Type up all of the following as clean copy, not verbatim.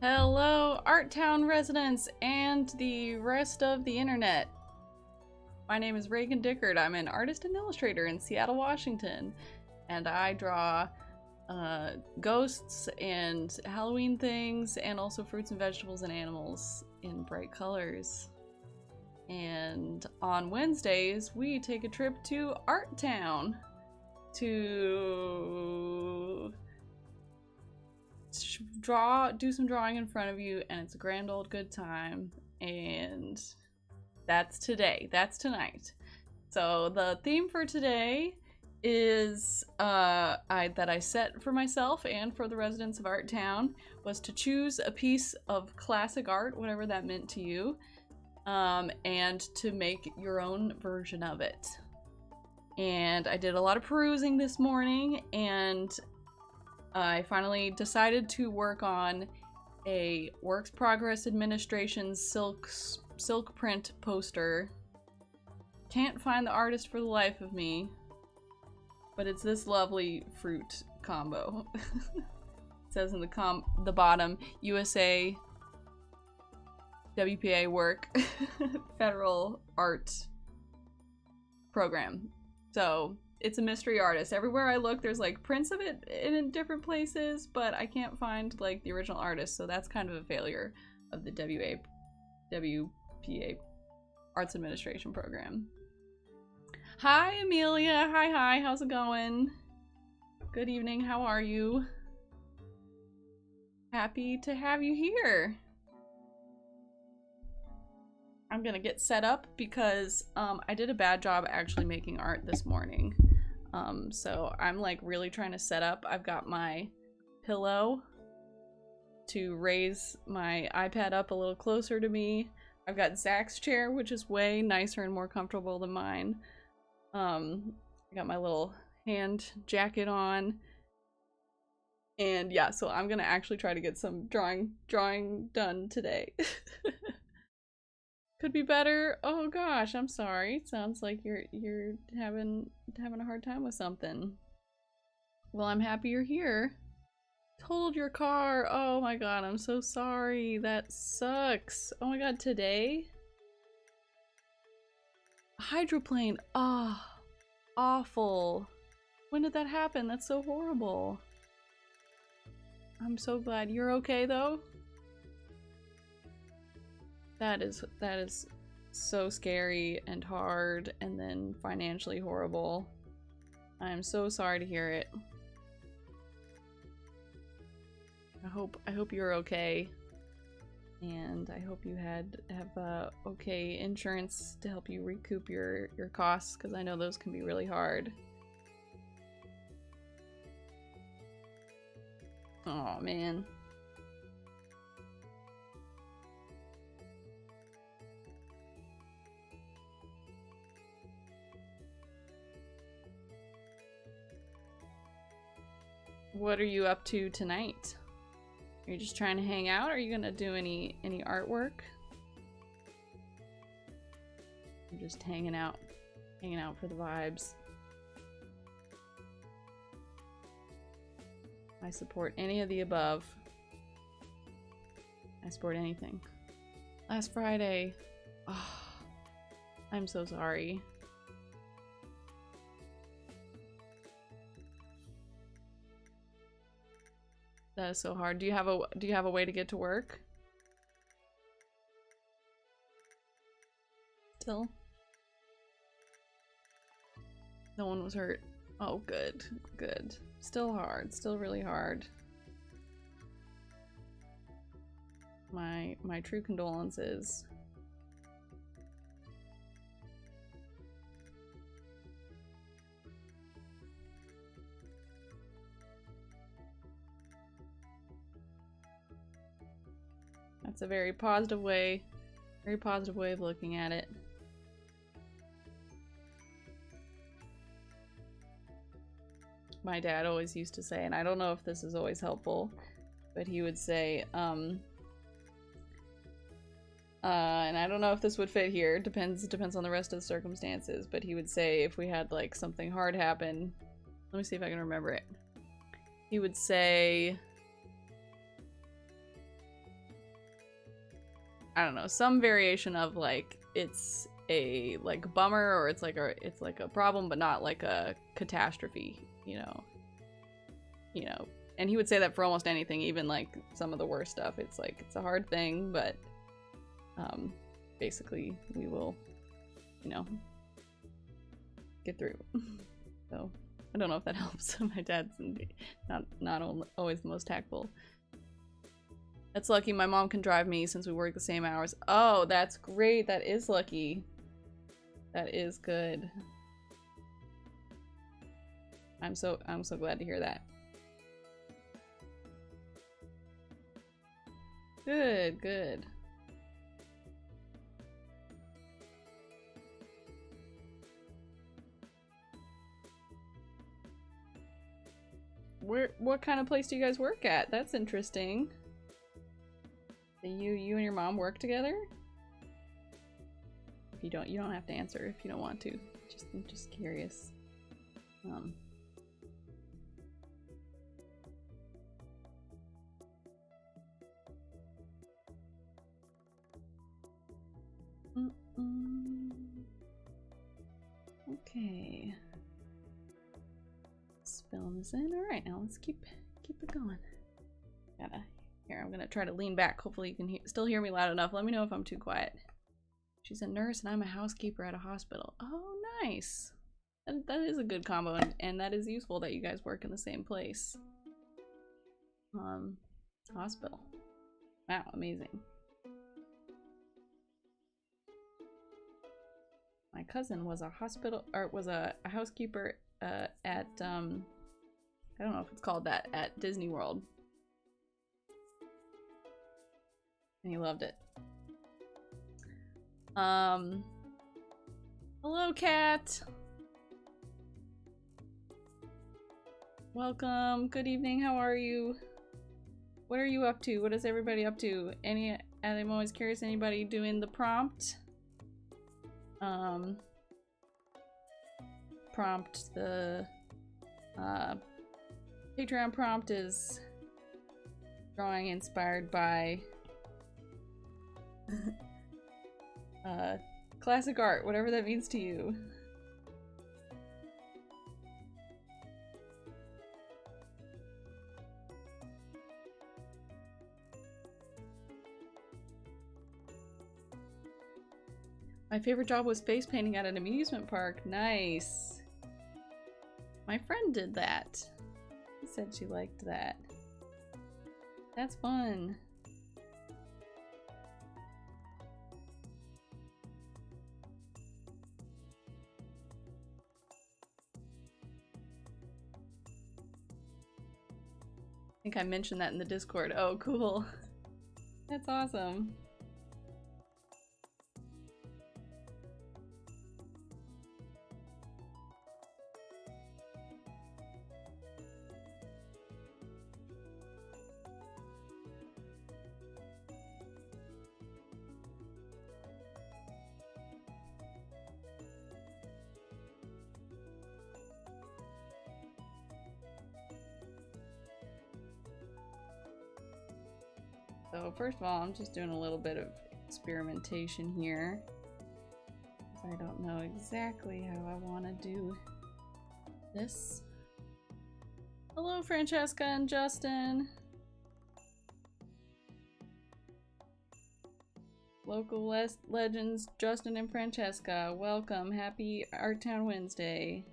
Hello, Art Town residents and the rest of the internet. My name is Reagan Dickard. I'm an artist and illustrator in Seattle, Washington, and I draw ghosts and Halloween things and also fruits and vegetables and animals in bright colors. And on Wednesdays, we take a trip to Art Town to do some drawing in front of you, and it's a grand old good time. And that's today. That's tonight. So the theme for today is that I set for myself and for the residents of Art Town was to choose a piece of classic art, whatever that meant to you, and to make your own version of it. And I did a lot of perusing this morning, and I finally decided to work on a Works Progress Administration silk print poster. Can't find the artist for the life of me, but it's this lovely fruit combo. It says in the bottom, USA WPA work federal art program. So it's a mystery artist. Everywhere I look, there's like prints of it in different places, but I can't find like the original artist, so that's kind of a failure of the WPA Arts Administration program. Hi, Amelia. Hi. How's it going? Good evening. How are you? Happy to have you here. I'm gonna get set up because I did a bad job actually making art this morning. So I'm like really trying to set up. I've got my pillow to raise my iPad up a little closer to me. I've got Zach's chair, which is way nicer and more comfortable than mine. I got my little hand jacket on. And yeah, so I'm gonna actually try to get some drawing done today. Could be better. Oh gosh, I'm sorry. It sounds like you're having a hard time with something. Well, I'm happy you're here. Totaled your car. Oh my god, I'm so sorry. That sucks. Oh my god, today? Hydroplane. Ah, oh, awful. When did that happen? That's so horrible. I'm so glad you're okay though. That is so scary and hard and then financially horrible. I'm so sorry to hear it. I hope you're okay. And I hope you have okay insurance to help you recoup your costs, because I know those can be really hard. Oh man. What are you up to tonight? Are you just trying to hang out? Are you gonna do any artwork? I'm just hanging out for the vibes. I support any of the above. I support anything. Last Friday. Oh, I'm so sorry. That is so hard. Do you have a way to get to work? Still? No one was hurt. Oh, good. Good. Still hard. Still really hard. My true condolences. That's a very positive way of looking at it. My dad always used to say, and I don't know if this is always helpful, but he would say, and I don't know if this would fit here, depends on the rest of the circumstances, but he would say if we had like something hard happen, let me see if I can remember it. He would say, I don't know, some variation of like it's a like bummer or it's like a problem but not like a catastrophe, you know. And he would say that for almost anything, even like some of the worst stuff. It's like it's a hard thing, but basically we will, you know, get through. So I don't know if that helps. My dad's not always the most tactful. That's lucky my mom can drive me since we work the same hours. Oh, that's great. That is lucky. That is good. I'm so glad to hear that. Good, good. What kind of place do you guys work at? That's interesting. You and your mom work together? If you don't have to answer if you don't want to. I'm just curious. Okay. Let's fill this in. All right, now let's keep it going. Here, I'm gonna try to lean back. Hopefully you can still hear me loud enough. Let me know if I'm too quiet. She's a nurse and I'm a housekeeper at a hospital. Oh, nice. That is a good combo, and that is useful that you guys work in the same place. Hospital. Wow, amazing. My cousin was a housekeeper at I don't know if it's called that, at Disney World. And he loved it. Hello, cat. Welcome. Good evening. How are you? What are you up to? What is everybody up to? I'm always curious, anybody doing the prompt? The Patreon prompt is drawing inspired by classic art, whatever that means to you. My favorite job was face painting at an amusement park. Nice. My friend did that. She said she liked that. That's fun. I think I mentioned that in the Discord. Oh, cool. That's awesome. So first of all, I'm just doing a little bit of experimentation here. I don't know exactly how I want to do this. Hello, Francesca and Justin. Local legends, Justin and Francesca. Welcome. Happy Art Town Wednesday.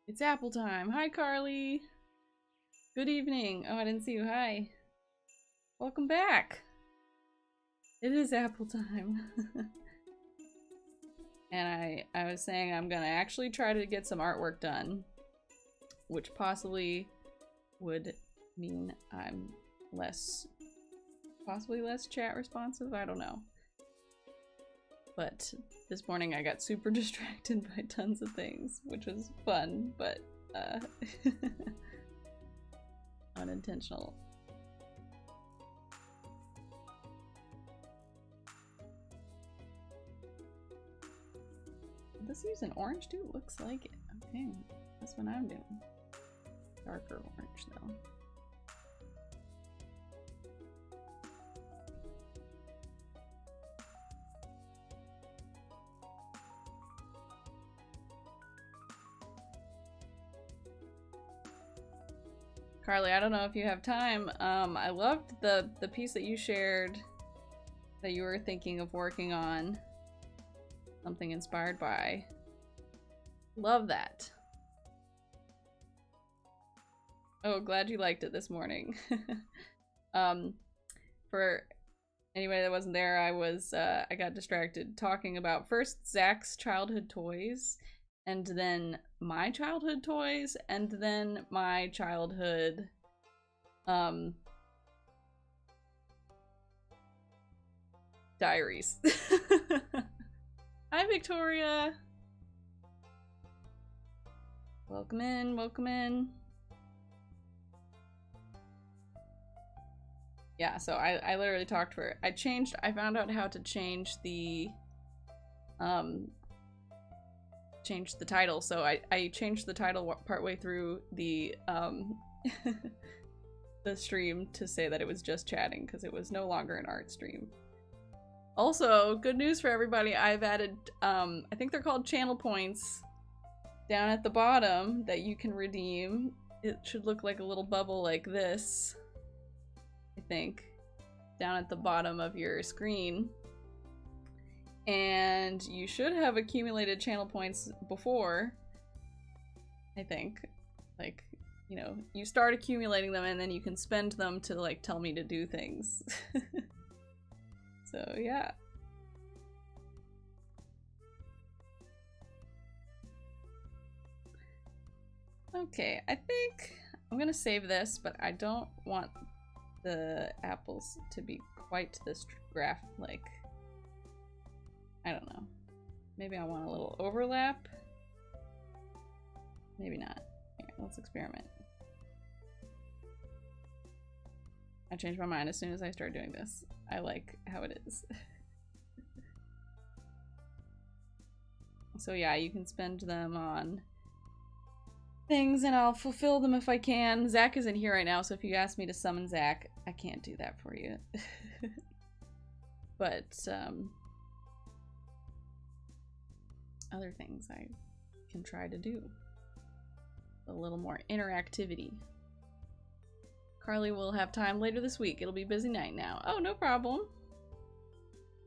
It's apple time. Hi, Carly. Good evening. Oh, I didn't see you. Hi. Welcome back. It is apple time. And I was saying I'm gonna actually try to get some artwork done, which possibly would mean I'm possibly less chat responsive. I don't know. But this morning I got super distracted by tons of things, which was fun, but unintentional. This using orange too? Looks like it. Okay, that's what I'm doing. Darker orange though. Carly, I don't know if you have time. I loved the piece that you shared that you were thinking of working on. Something inspired by. Love that. Oh, glad you liked it this morning. For anybody that wasn't there, I got distracted talking about first Zach's childhood toys, and then my childhood toys, and then my childhood diaries. Hi, Victoria. Welcome in, welcome in. Yeah, so I literally talked for I found out how to change the title. So I changed the title partway through the the stream to say that it was just chatting because it was no longer an art stream. Also, good news for everybody, I've added I think they're called channel points down at the bottom that you can redeem. It should look like a little bubble like this, I think, down at the bottom of your screen. And you should have accumulated channel points before, I think. Like, you know, you start accumulating them and then you can spend them to, like, tell me to do things. So, yeah. Okay, I think I'm gonna save this, but I don't want the apples to be quite this graph, like, I don't know. Maybe I want a little overlap. Maybe not. Here, let's experiment. I changed my mind as soon as I started doing this. I like how it is. So yeah, you can spend them on things and I'll fulfill them if I can. Zach isn't here right now, so if you ask me to summon Zach, I can't do that for you. But other things I can try to do. A little more interactivity. Carly will have time later this week. It'll be busy night now. Oh, no problem.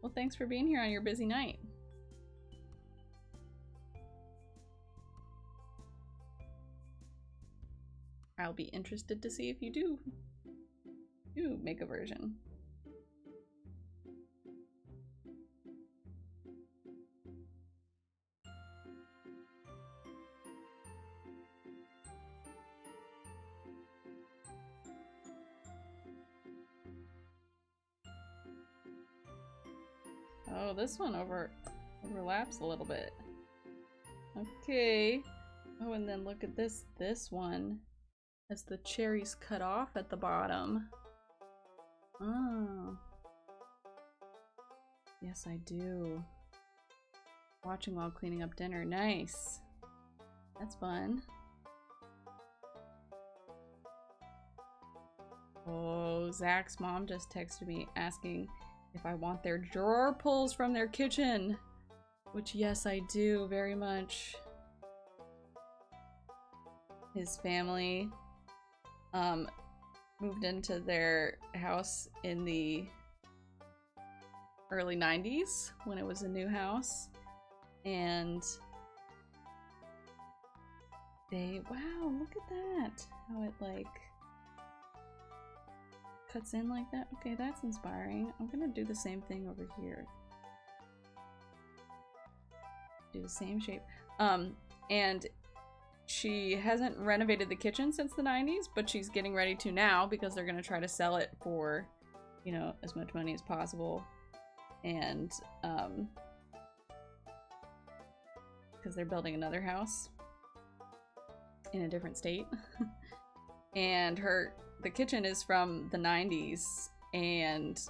Well, thanks for being here on your busy night. I'll be interested to see if you do make a version. Oh, this one overlaps a little bit. Okay. Oh, and then look at this. This one has the cherries cut off at the bottom. Oh. Yes, I do. Watching while cleaning up dinner. Nice. That's fun. Oh, Zach's mom just texted me asking if I want their drawer pulls from their kitchen. Which, yes, I do, very much. His family moved into their house in the early 90s when it was a new house. And they, wow, look at that. How it like cuts in like that. Okay, that's inspiring. I'm gonna do the same thing over here. Do the same shape. And she hasn't renovated the kitchen since the 90s, but she's getting ready to now because they're gonna try to sell it for, you know, as much money as possible. And because they're building another house in a different state. And the kitchen is from the 90s, and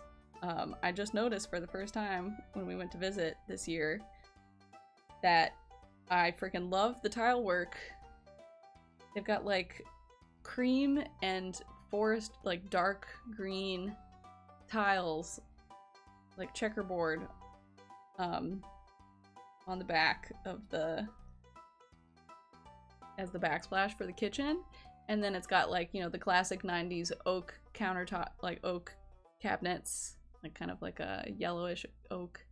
I just noticed for the first time when we went to visit this year that I freaking love the tile work. They've got like cream and forest, like dark green tiles, like checkerboard, on the back of the, as the backsplash for the kitchen. And then it's got like, you know, the classic 90s oak countertop, like oak cabinets, like kind of like a yellowish oak.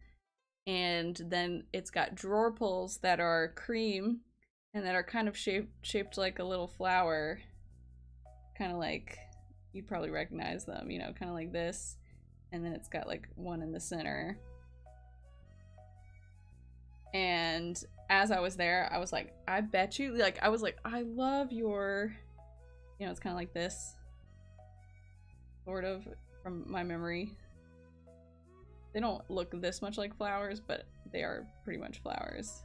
And then it's got drawer pulls that are cream and that are kind of shaped like a little flower. Kind of like, you'd probably recognize them, you know, kind of like this. And then it's got like one in the center. And as I was there, I was like, I bet you, like, I was like, I love your, you know, it's kind of like this, sort of, from my memory. They don't look this much like flowers, but they are pretty much flowers.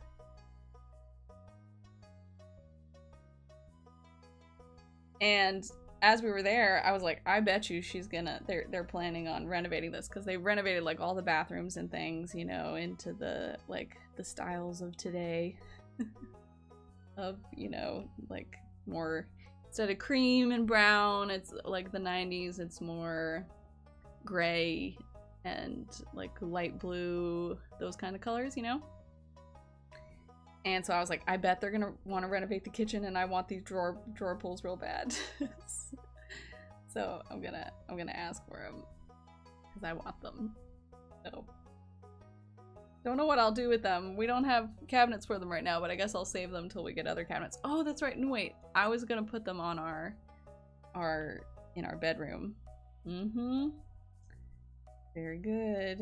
And as we were there, I was like, I bet you she's gonna, they're planning on renovating this, because they renovated like all the bathrooms and things, you know, into the, like, the styles of today. Of, you know, like more, instead of cream and brown, it's like the 90s, it's more gray and like light blue, those kind of colors, you know? And so I was like, I bet they're gonna want to renovate the kitchen, and I want these drawer pulls real bad. So I'm gonna ask for them, because I want them. So don't know what I'll do with them. We don't have cabinets for them right now, but I guess I'll save them till we get other cabinets. Oh, that's right. No, wait. I was gonna put them on in our bedroom. Mm-hmm. Very good.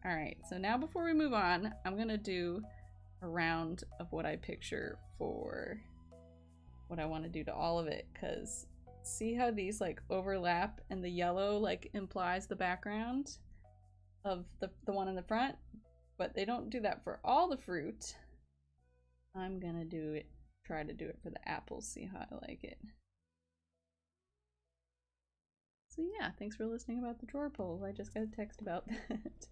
Alright, so now before we move on, I'm gonna do a round of what I picture for what I want to do to all of it, because see how these like overlap and the yellow like implies the background of the one in the front, but they don't do that for all the fruit. I'm gonna do it, try to do it for the apples, see how I like it. So yeah, thanks for listening about the drawer pulls. I just got a text about that.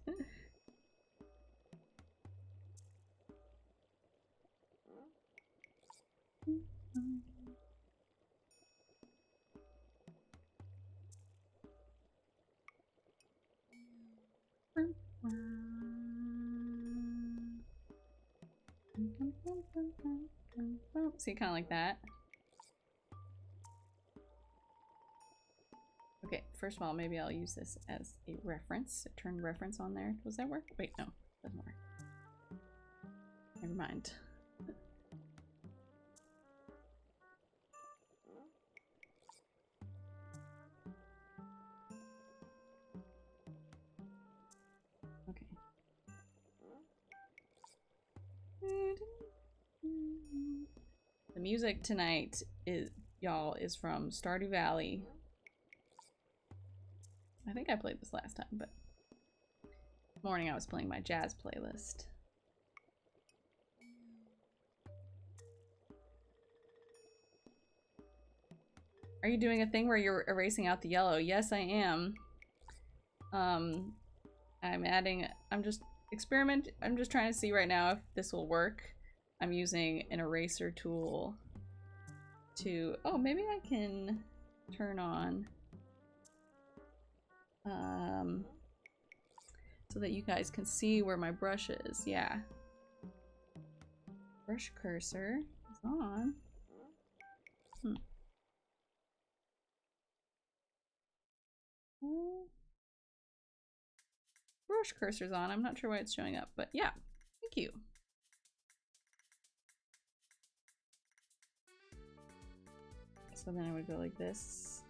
See, kind of like that. Okay, first of all, maybe I'll use this as a reference. Turn reference on there. Does that work? Wait, no, doesn't work. Never mind. Okay. The music tonight is, y'all, is from Stardew Valley. I think I played this last time, but this morning I was playing my jazz playlist. Are you doing a thing where you're erasing out the yellow? Yes, I am. I'm just trying to see right now if this will work. I'm using an eraser tool to, oh, maybe I can turn on, so that you guys can see where my brush is. Yeah. Brush cursor is on. Brush cursor's on. I'm not sure why it's showing up, but yeah. Thank you. So then I would go like this.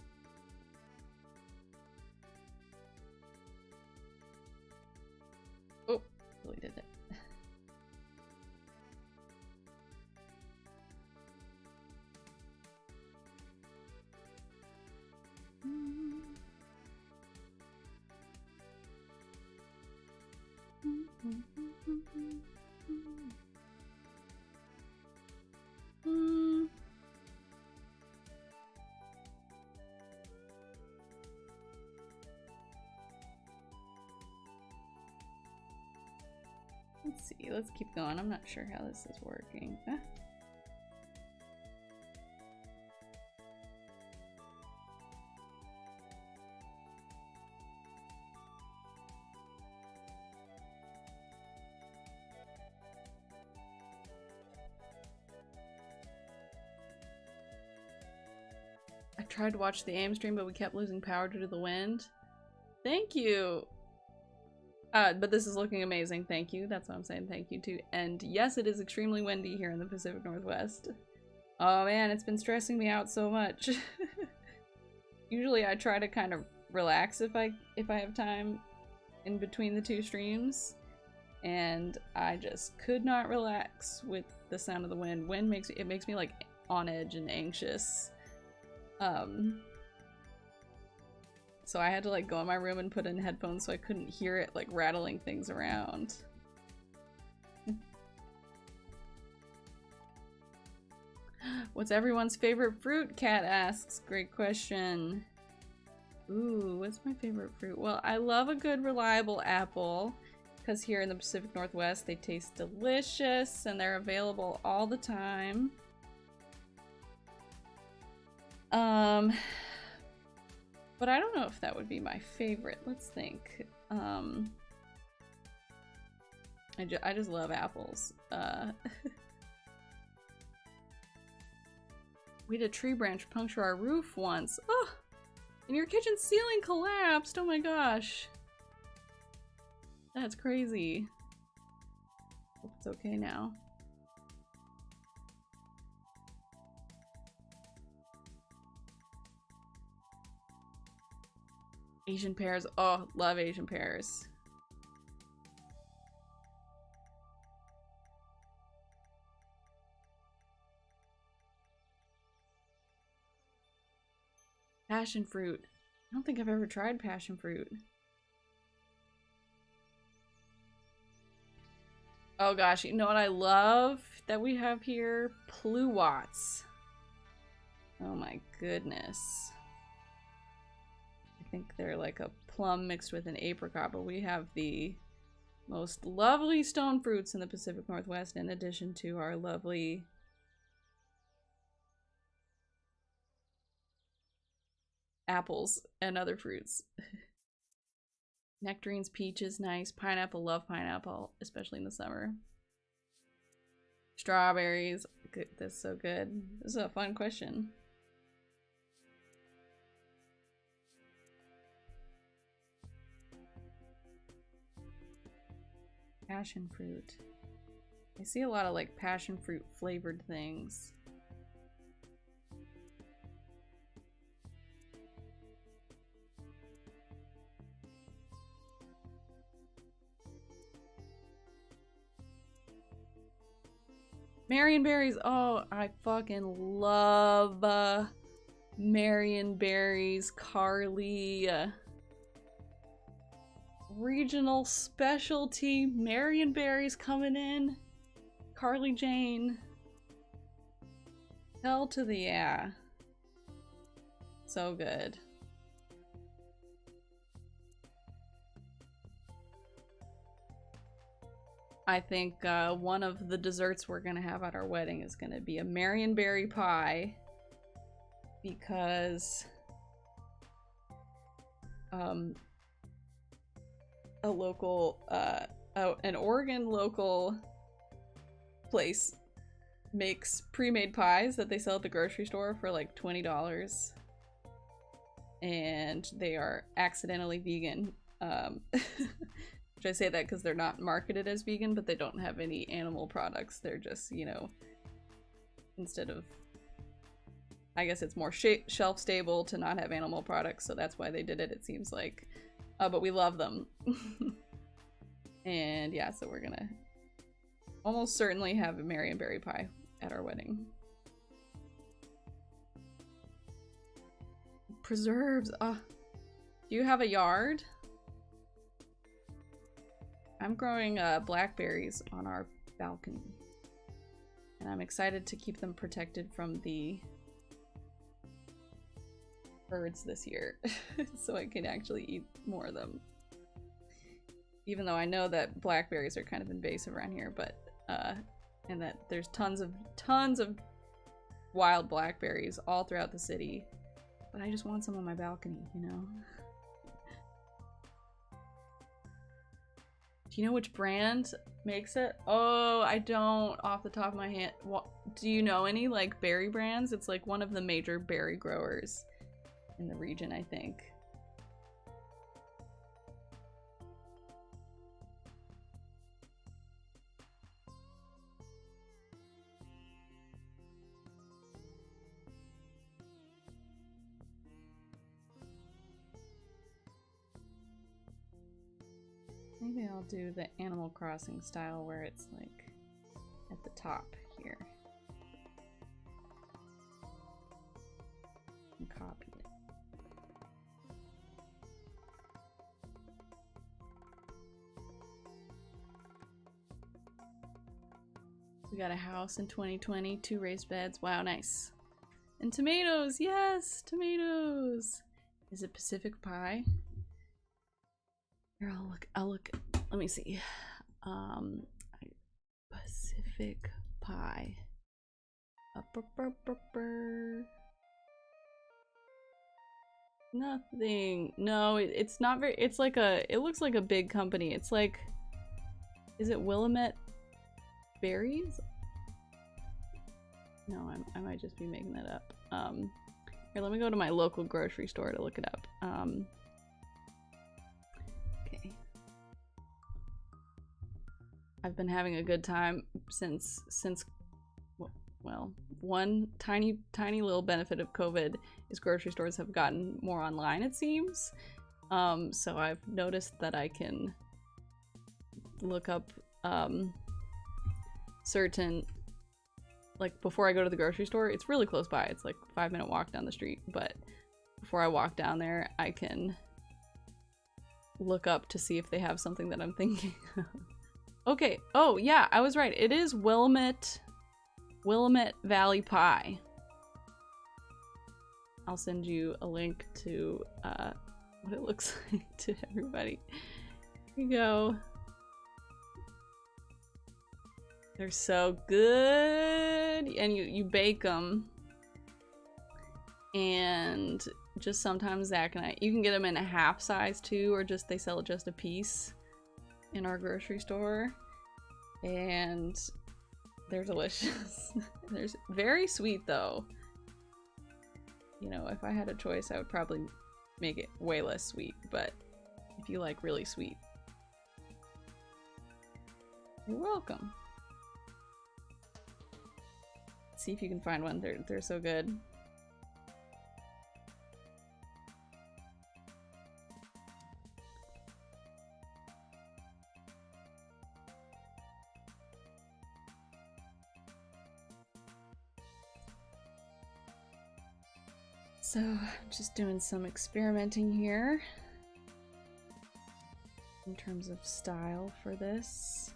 Oh, really did it. see. Let's keep going. I'm not sure how this is working. I tried to watch the aim stream, but we kept losing power due to the wind. Thank you! But this is looking amazing. Thank you. That's what I'm saying. Thank you too. And yes, it is extremely windy here in the Pacific Northwest. Oh man, it's been stressing me out so much. Usually I try to kind of relax if I have time in between the two streams. And I just could not relax with the sound of the wind. Wind makes me like on edge and anxious. So I had to like go in my room and put in headphones so I couldn't hear it like rattling things around. What's everyone's favorite fruit? Kat asks. Great question. Ooh, what's my favorite fruit? Well, I love a good reliable apple because here in the Pacific Northwest they taste delicious and they're available all the time. But I don't know if that would be my favorite. Let's think. I just love apples. We had a tree branch puncture our roof once. Oh! And your kitchen ceiling collapsed! Oh my gosh. That's crazy. Hope it's okay now. Asian pears. Oh, love Asian pears. Passion fruit. I don't think I've ever tried passion fruit. Oh gosh, you know what I love that we have here? Pluots. Oh my goodness. I think they're like a plum mixed with an apricot, but we have the most lovely stone fruits in the Pacific Northwest in addition to our lovely apples and other fruits. Nectarines, peaches, nice. Pineapple, love pineapple, especially in the summer. Strawberries, good, that's so good. This is a fun question. Passion fruit. I see a lot of like passion fruit flavored things. Marionberries. Oh, I fucking love Marionberries. Carly. Regional specialty Marionberries coming in. Carly Jane. Hell to the yeah. So good. I think one of the desserts we're gonna have at our wedding is gonna be a Marionberry pie because a local an Oregon local place makes pre-made pies that they sell at the grocery store for like $20 and they are accidentally vegan. Which I say that because they're not marketed as vegan, but they don't have any animal products. They're just, you know, instead of, I guess it's more shelf stable to not have animal products, so that's why they did it, it seems like. But we love them. And yeah, so we're gonna almost certainly have a Marionberry pie at our wedding. Preserves. Do you have a yard? I'm growing blackberries on our balcony. And I'm excited to keep them protected from the birds this year. So I can actually eat more of them. Even though I know that blackberries are kind of invasive around here, but and that there's tons of wild blackberries all throughout the city. But I just want some on my balcony, you know? Do you know which brand makes it? Oh, I don't off the top of my head. Do you know any like berry brands? It's like one of the major berry growers in the region, I think. Maybe I'll do the Animal Crossing style where it's like at the top here. And copy it. We got a house in 2020, 2 raised beds. Wow, nice. And tomatoes, yes, tomatoes. Is it Pacific Pie? Here, I'll look, let me see. Pacific Pie. Nothing. No, it's not very, it's like it looks like a big company. It's like, is it Willamette Berries? No, I might just be making that up. Here, let me go to my local grocery store to look it up. Okay. I've been having a good time since well, one tiny little benefit of COVID is grocery stores have gotten more online, it seems. So I've noticed that I can look up certain, like before I go to the grocery store, it's really close by. It's like a 5-minute walk down the street, but before I walk down there, I can look up to see if they have something that I'm thinking of. Okay, oh yeah, I was right. It is Willamette Valley Pie. I'll send you a link to what it looks like to everybody. Here you go. They're so good, and you bake them, and just sometimes Zach and I, you can get them in a half size too, or just they sell just a piece in our grocery store, and they're delicious. They're very sweet though. You know, if I had a choice, I would probably make it way less sweet, but if you like really sweet, you're welcome. See if you can find one. They're so good. So, just doing some experimenting here in terms of style for this.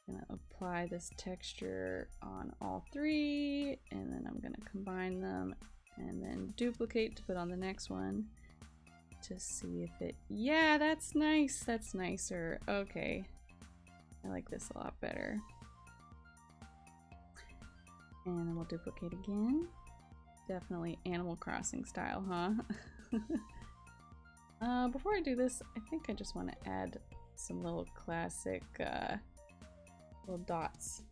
I'm gonna apply this texture on all 3, and then I'm gonna combine them and then duplicate to put on the next one to see if it, yeah, that's nice. That's nicer. Okay. I like this a lot better. And then we'll duplicate again. Definitely Animal Crossing style, huh? Before I do this, I think I just want to add some little classic little dots.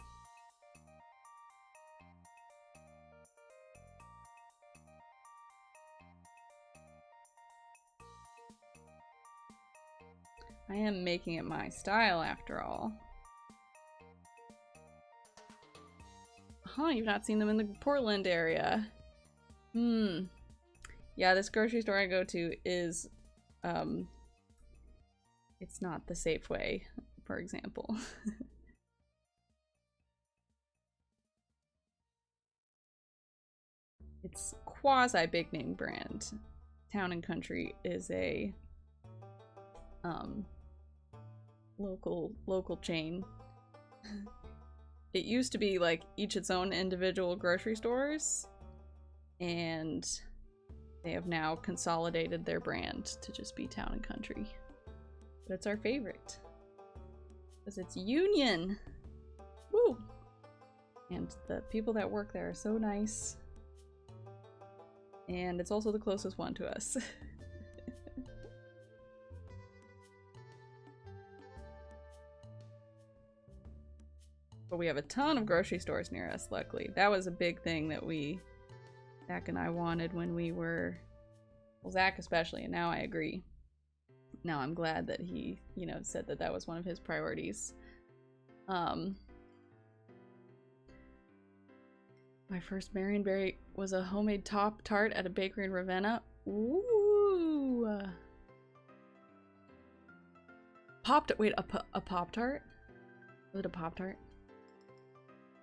I am making it my style after all. Huh, you've not seen them in the Portland area. Yeah, this grocery store I go to is, it's not the Safeway, for example. It's quasi big name brand. Town and Country is a local chain. It used to be like each its own individual grocery stores, and They have now consolidated their brand to just be Town and Country. But it's our favorite. Because it's Union! Woo! And the people that work there are so nice. And it's also the closest one to us. But we have a ton of grocery stores near us, luckily. That was a big thing that Zach and I wanted when we were, well, Zach especially, and now I agree. Now I'm glad that he, you know, said that that was one of his priorities. My first Marionberry was a homemade top tart at a bakery in Ravenna. Ooh. Wait, a Pop-Tart? Was it a Pop-Tart?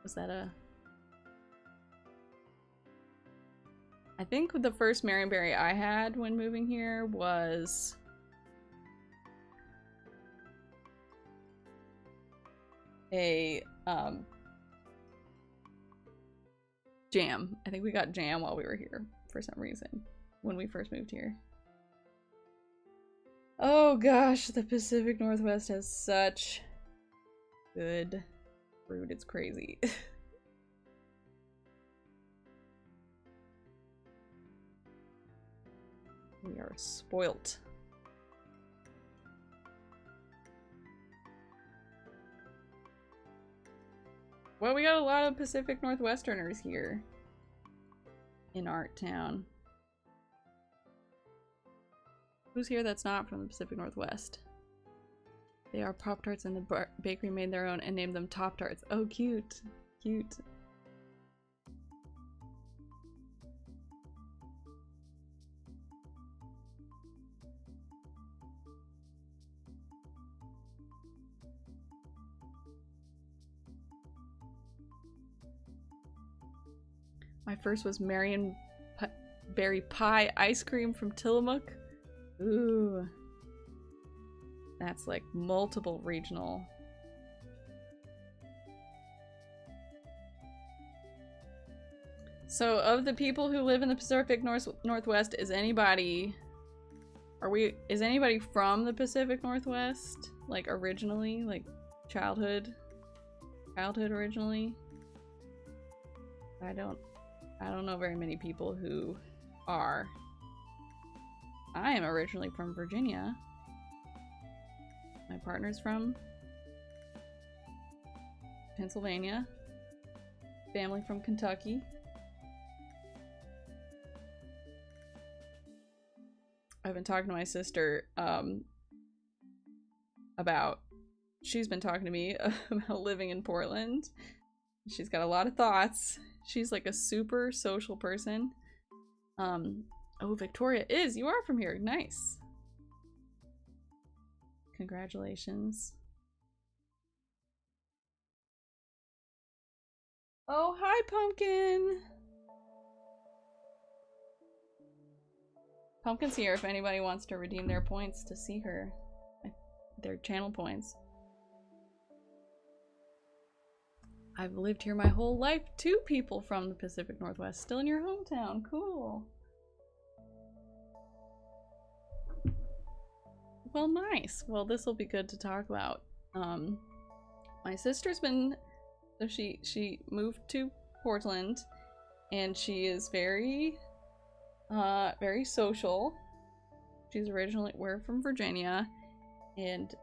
Was that a... I think the first Marionberry I had when moving here was... a, jam. I think we got jam while we were here for some reason when we first moved here. Oh gosh, the Pacific Northwest has such good fruit. It's crazy. We are spoilt. Well, we got a lot of Pacific Northwesterners here in Art Town. Who's here that's not from the Pacific Northwest? They are Pop-Tarts, and the bakery made their own and named them Top-Tarts. Oh, cute. Cute. My first was Marionberry pie ice cream from Tillamook. Ooh. That's like multiple regional. So of the people who live in the Pacific Northwest, is anybody from the Pacific Northwest? Like originally? Like childhood originally? I don't know very many people who are. I am originally from Virginia. My partner's from Pennsylvania. Family from Kentucky. I've been talking to my sister she's been talking to me about living in Portland. She's got a lot of thoughts. She's like a super social person. Oh, Victoria is. You are from here. Nice. Congratulations. Oh, hi, Pumpkin. Pumpkin's here if anybody wants to redeem their points to see her. Their channel points. I've lived here my whole life. 2 people from the Pacific Northwest still in your hometown. Cool. Well, nice. Well, this will be good to talk about. My sister's been, so she moved to Portland, and she is very social. We're from Virginia, and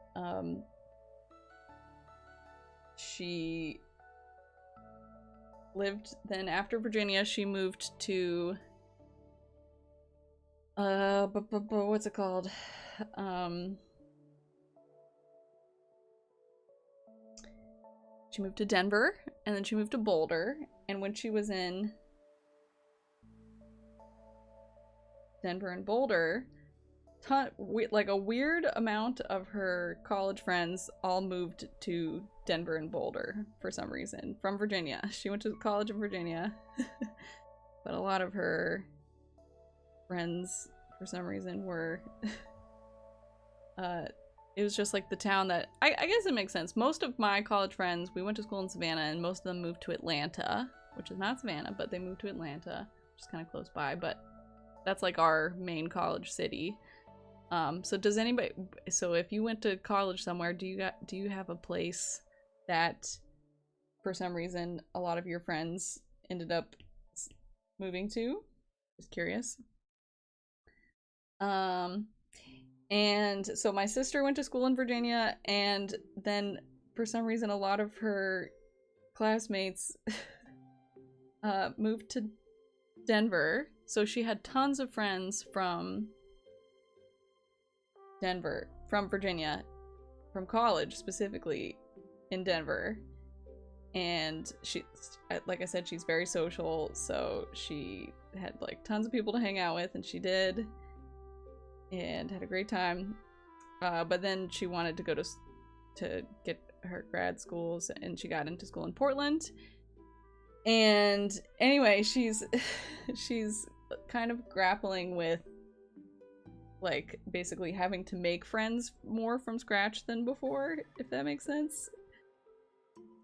she lived, then after Virginia, she moved to, what's it called? She moved to Denver, and then she moved to Boulder, and when she was in Denver and Boulder, like a weird amount of her college friends all moved to Denver and Boulder for some reason from Virginia. She went to college in Virginia, but a lot of her friends for some reason were it was just like the town that I guess it makes sense. Most of my college friends, we went to school in Savannah, and most of them moved to Atlanta, which is not Savannah, but they moved to Atlanta, which is kind of close by. But That's like our main college city. So does anybody, so if you went to college somewhere, do you have a place that for some reason a lot of your friends ended up moving to? Just curious. And so my sister went to school in Virginia, and then for some reason a lot of her classmates moved to Denver. So she had tons of friends from Denver, from Virginia, from college specifically in Denver. And she, like I said, she's very social, so she had like tons of people to hang out with, and she did, and had a great time. But then she wanted to go to get her grad schools, and she got into school in Portland. And anyway, she's kind of grappling with like basically having to make friends more from scratch than before, if that makes sense.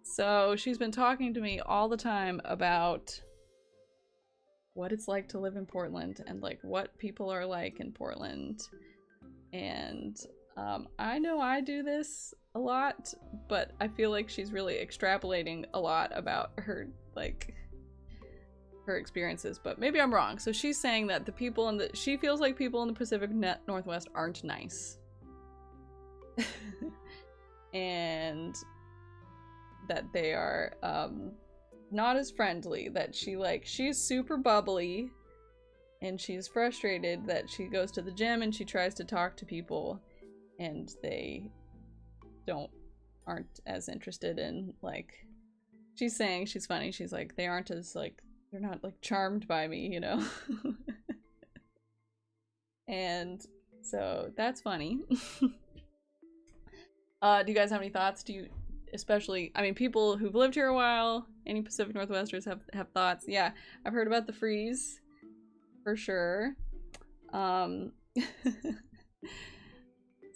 So she's been talking to me all the time about what it's like to live in Portland and like what people are like in Portland. And I know I do this a lot, but I feel like she's really extrapolating a lot about her like her experiences, but maybe I'm wrong. So she's saying that the people in she feels like people in the Pacific Northwest aren't nice. And that they are not as friendly, that she's super bubbly, and she's frustrated that she goes to the gym and she tries to talk to people and they aren't as interested in, like, she's saying, she's funny, she's like, they aren't as like, they're not like charmed by me, you know. And so that's funny. Do you guys have any thoughts? Do you, especially, I mean, people who've lived here a while, any Pacific Northwesters have thoughts? Yeah, I've heard about the freeze, for sure.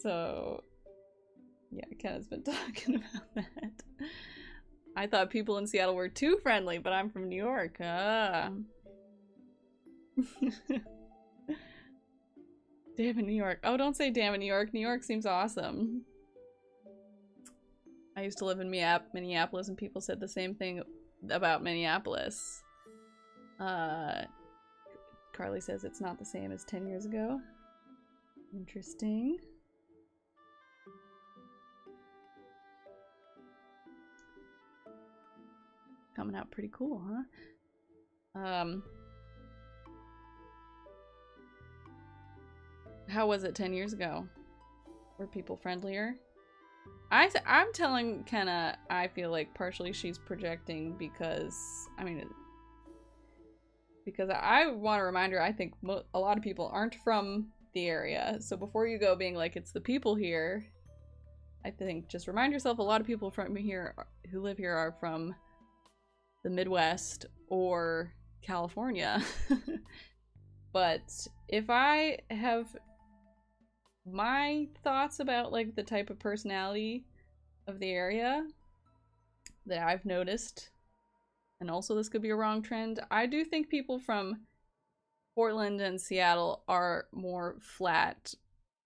So, yeah, Kenna's been talking about that. I thought people in Seattle were too friendly, but I'm from New York. Damn it, New York. Oh, don't say damn it, New York. New York seems awesome. I used to live in Minneapolis, and people said the same thing about Minneapolis. Carly says it's not the same as 10 years ago. Interesting. Coming out pretty cool, huh? How was it 10 years ago? Were people friendlier? I'm telling Kenna, I feel like partially she's projecting because, I mean, because I want to remind her, I think a lot of people aren't from the area. So before you go being like, it's the people here, I think just remind yourself a lot of people from here who live here are from the Midwest or California. But if I have my thoughts about like the type of personality of the area that I've noticed, and also this could be a wrong trend, I do think people from Portland and Seattle are more flat,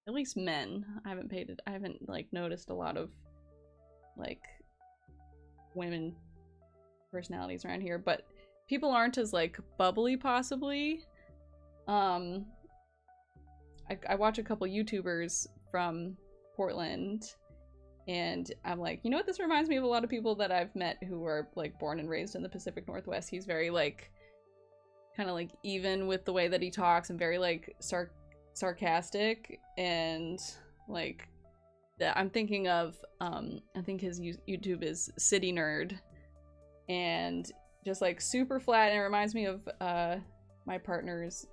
at least men. I haven't like noticed a lot of like women personalities around here, but people aren't as like bubbly, possibly. I watch a couple YouTubers from Portland, and I'm like, you know what, this reminds me of a lot of people that I've met who were like born and raised in the Pacific Northwest. He's very like kind of like even with the way that he talks, and very like sarcastic, and like I'm thinking of I think his YouTube is City Nerd, and just like super flat, and it reminds me of my partner's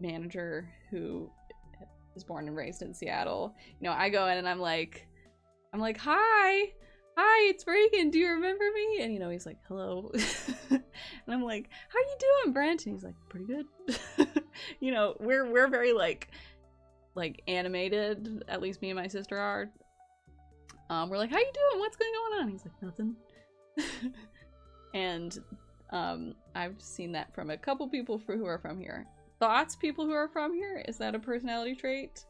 manager who was born and raised in Seattle. You know, I go in and I'm like, hi, it's Reagan, do you remember me? And you know, he's like, hello. And I'm like, how you doing, Brent? And he's like, pretty good. You know, we're very like animated, at least me and my sister are. We're like, how you doing? What's going on? He's like, nothing. And I've seen that from a couple people who are from here. Thoughts, people who are from here? Is that a personality trait?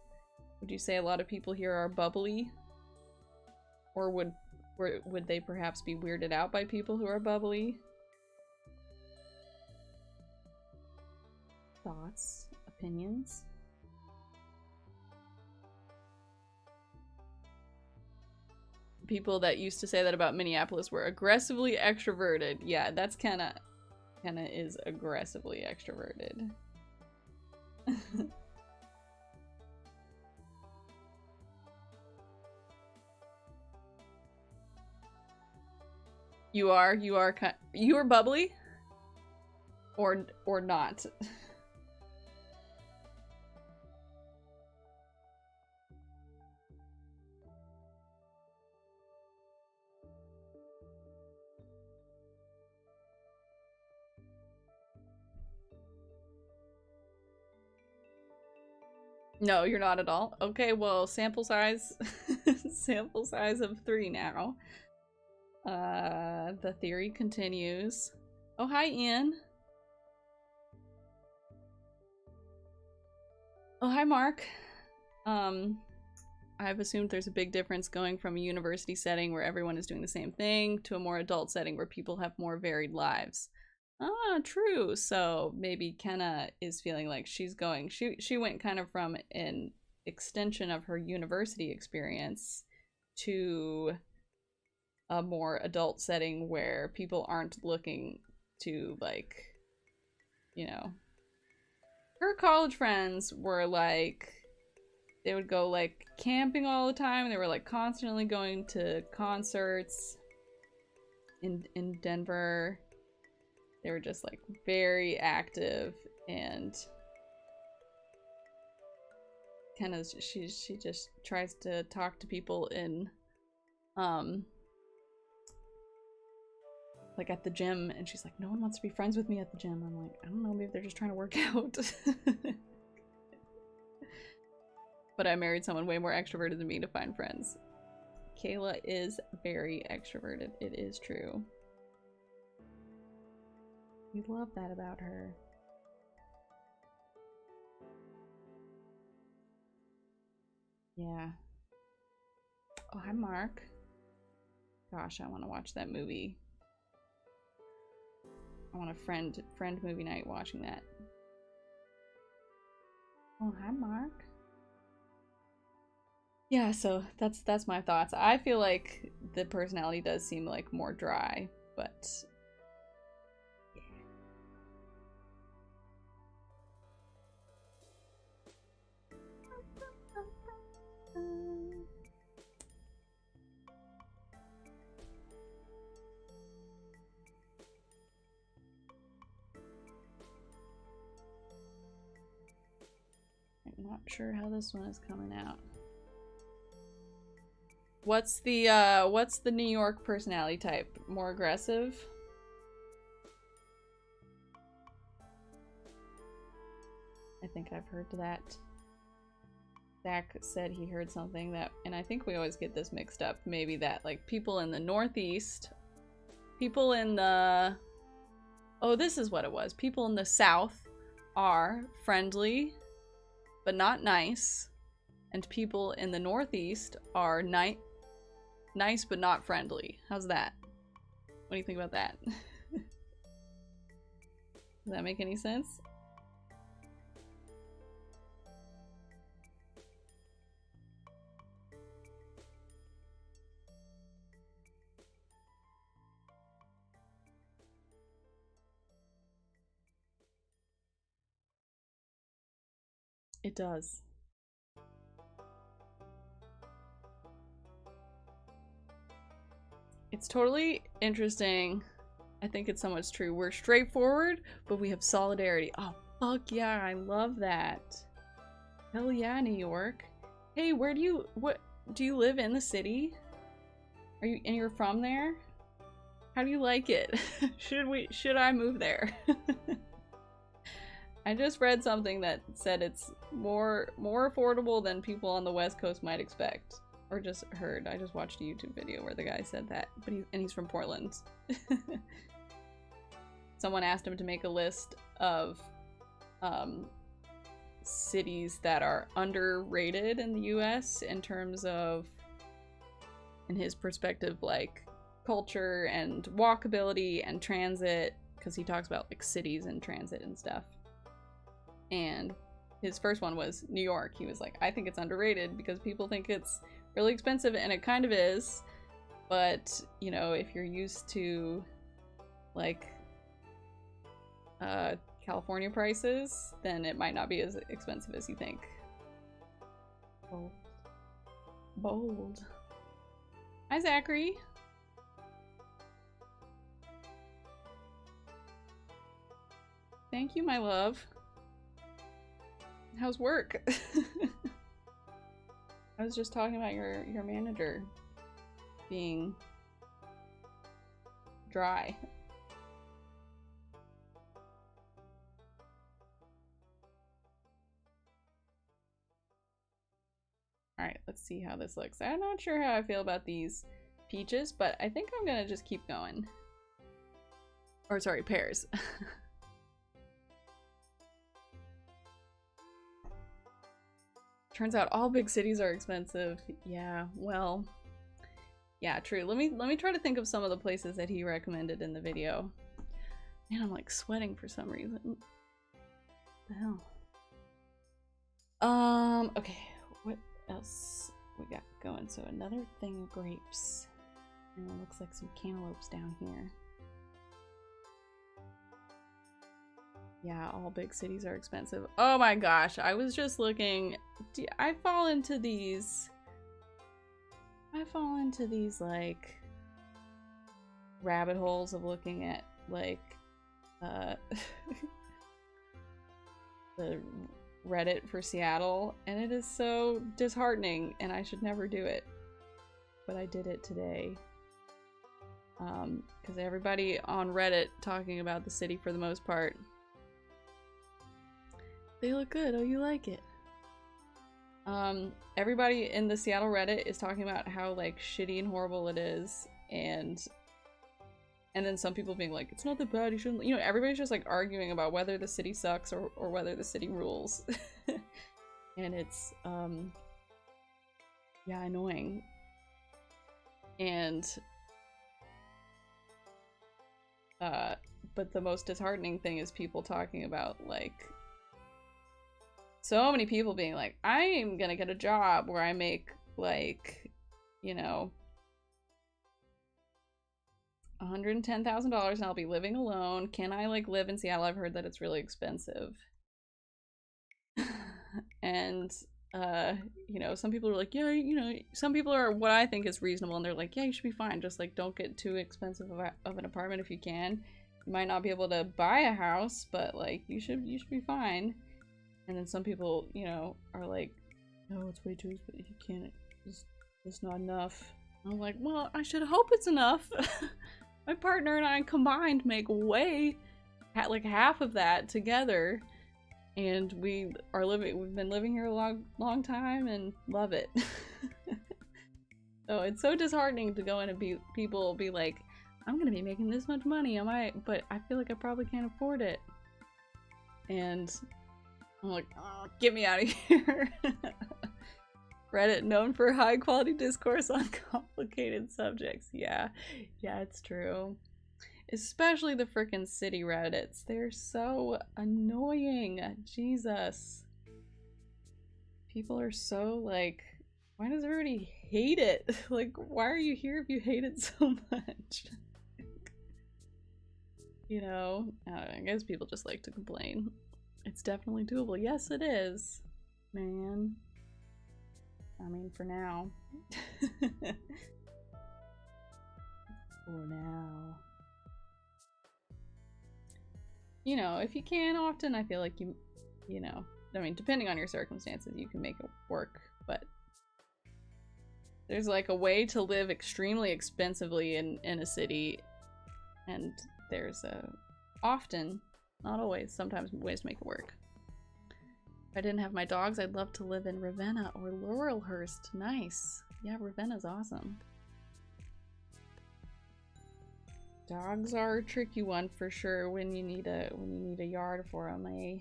Would you say a lot of people here are bubbly? Or would they perhaps be weirded out by people who are bubbly? Thoughts? Opinions? People that used to say that about Minneapolis were aggressively extroverted. Yeah, that's kinda is aggressively extroverted. You are bubbly? Or not? No, you're not at all. Okay, well, sample size sample size of 3 now. The theory continues. Oh, hi, Ian. Oh, hi, Mark. I've assumed there's a big difference going from a university setting where everyone is doing the same thing to a more adult setting where people have more varied lives. Ah, true. So maybe Kenna is feeling like she's going, she went kind of from an extension of her university experience to a more adult setting where people aren't looking to, like, you know, her college friends were like, they would go like camping all the time. They were like constantly going to concerts in Denver. They were just like very active, and kind of she just tries to talk to people in like at the gym, and she's like, no one wants to be friends with me at the gym. I'm like, I don't know, maybe they're just trying to work out. But I married someone way more extroverted than me to find friends. Kayla is very extroverted. It is true. We love that about her. Yeah. Oh, hi, Mark. Gosh, I want to watch that movie. I want a friend movie night watching that. Oh, hi, Mark. Yeah, so that's my thoughts. I feel like the personality does seem like more dry, but I'm not sure how this one is coming out. What's the New York personality type? More aggressive? I think I've heard that. Zach said he heard something that, and I think we always get this mixed up, maybe that like people in the Northeast, people in the, oh, this is what it was. People in the South are friendly, but not nice. And people in the Northeast are nice but not friendly. How's that? What do you think about that? Does that make any sense? It does. It's totally interesting. I think it's somewhat true. We're straightforward, but we have solidarity. Oh, fuck yeah, I love that. Hell yeah, New York. Hey, what do you live in the city? And you're from there? How do you like it? Should I move there? I just read something that said it's more affordable than people on the West Coast might expect. Or just heard. I just watched a YouTube video where the guy said that, but he's from Portland. Someone asked him to make a list of cities that are underrated in the US in terms of, in his perspective, like culture and walkability and transit, because he talks about like cities and transit and stuff. And his first one was New York. He was like, I think it's underrated because people think it's really expensive, and it kind of is. But, you know, if you're used to like California prices, then it might not be as expensive as you think. Bold. Bold. Hi, Zachary. Thank you, my love. How's work? I was just talking about your manager being dry. Alright, let's see how this looks. I'm not sure how I feel about these peaches, but I think I'm gonna just keep going. Or sorry, pears. Turns out all big cities are expensive. Yeah, well, yeah, true. Let me try to think of some of the places that he recommended in the video. Man, I'm like sweating for some reason. What the hell? Okay, what else we got going? So another thing of grapes. And it looks like some cantaloupes down here. Yeah, all big cities are expensive. Oh my gosh, I was just looking. I fall into these like rabbit holes of looking at like the Reddit for Seattle, and it is so disheartening, and I should never do it. But I did it today. Because everybody on Reddit talking about the city for the most part. They look good. Oh, you like it. Everybody in the Seattle Reddit is talking about how like shitty and horrible it is, and then some people being like, it's not that bad, you shouldn't, you know, everybody's just like arguing about whether the city sucks or whether the city rules. And it's yeah, annoying. And but the most disheartening thing is people talking about like, so many people being like, I'm gonna get a job where I make like, you know, $110,000 and I'll be living alone. Can I like live in Seattle? I've heard that it's really expensive. And you know, some people are like, yeah, you know, some people are what I think is reasonable, and they're like, yeah, you should be fine, just like don't get too expensive of an apartment if you can. You might not be able to buy a house, but like you should be fine. And then some people, you know, are like, no, it's way too expensive, you can't, it's not enough. I'm like, well, I should hope it's enough. My partner and I combined make way like half of that together, and we've been living here a long time and love it. So it's so disheartening to go in and people be like, I'm gonna be making this much money, but I feel like I probably can't afford it. And I'm like, oh, get me out of here. Reddit known for high quality discourse on complicated subjects. Yeah, it's true. Especially the frickin' city Reddits. They're so annoying. Jesus. People are so like, why does everybody hate it? Like, why are you here if you hate it so much? You know, I guess people just like to complain. It's definitely doable. Yes, it is, man. I mean, for now. For now. You know, if you can often, I feel like you know, I mean, depending on your circumstances, you can make it work, but there's like a way to live extremely expensively in a city, and there's often, not always, sometimes ways to make it work. If I didn't have my dogs, I'd love to live in Ravenna or Laurelhurst. Nice. Yeah, Ravenna's awesome. Dogs are a tricky one for sure when you need a yard for them, eh?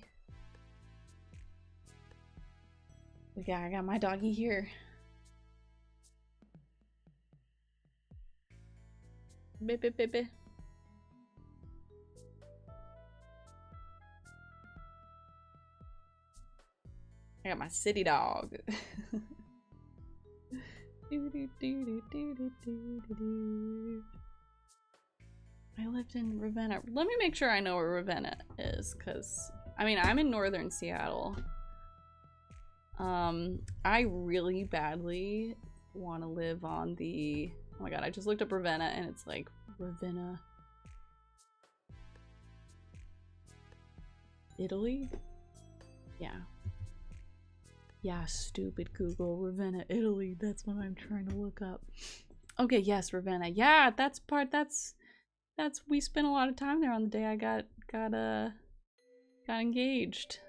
Yeah, I got my doggy here. Bip, bip, bip, bip. I got my city dog. I lived in Ravenna. Let me make sure I know where Ravenna is, because I mean, I'm in northern Seattle. I really badly want to live on the, oh my god, I just looked up Ravenna and it's like Ravenna, Italy? Yeah, stupid Google. Ravenna, Italy. That's what I'm trying to look up. Okay, yes, Ravenna. Yeah, that's we spent a lot of time there on the day I got engaged.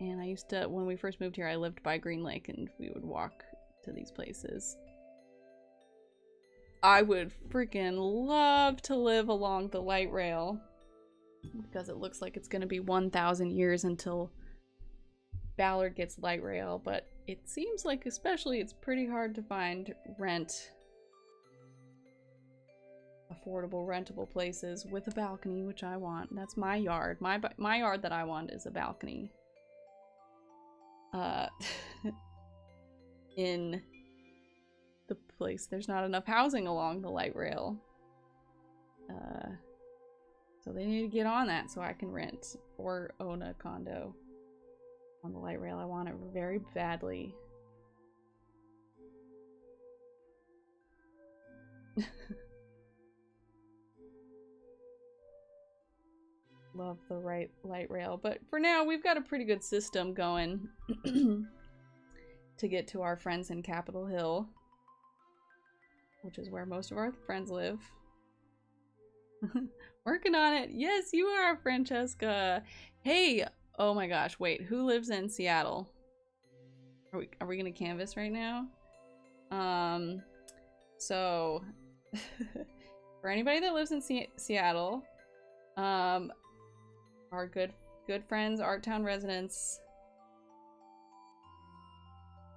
And I used to, when we first moved here, I lived by Green Lake and we would walk to these places. I would freaking love to live along the light rail because it looks like it's gonna be 1,000 years until Ballard gets light rail, but it seems like especially it's pretty hard to find affordable rentable places with a balcony, which I want. That's my yard. My yard that I want is a balcony. In the place, there's not enough housing along the light rail. So they need to get on that so I can rent or own a condo on the light rail. I want it very badly. Love the light rail, but for now we've got a pretty good system going to get to our friends in Capitol Hill, which is where most of our friends live. Working on it. Yes, you are, Francesca. Hey, oh my gosh, wait, who lives in Seattle? Are we gonna canvas right now? So for anybody that lives in Seattle, our good friends, Art Town residents,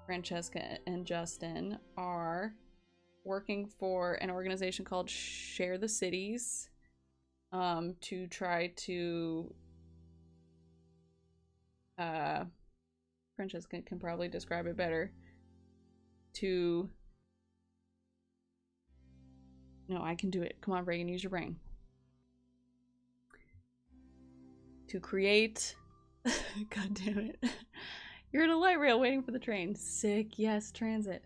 Francesca and Justin, are working for an organization called Share the Cities, to try to Francesca can probably describe it better. No, I can do it. Come on, Reagan, use your brain. To create God damn it. You're at a light rail waiting for the train. Sick. Yes, transit.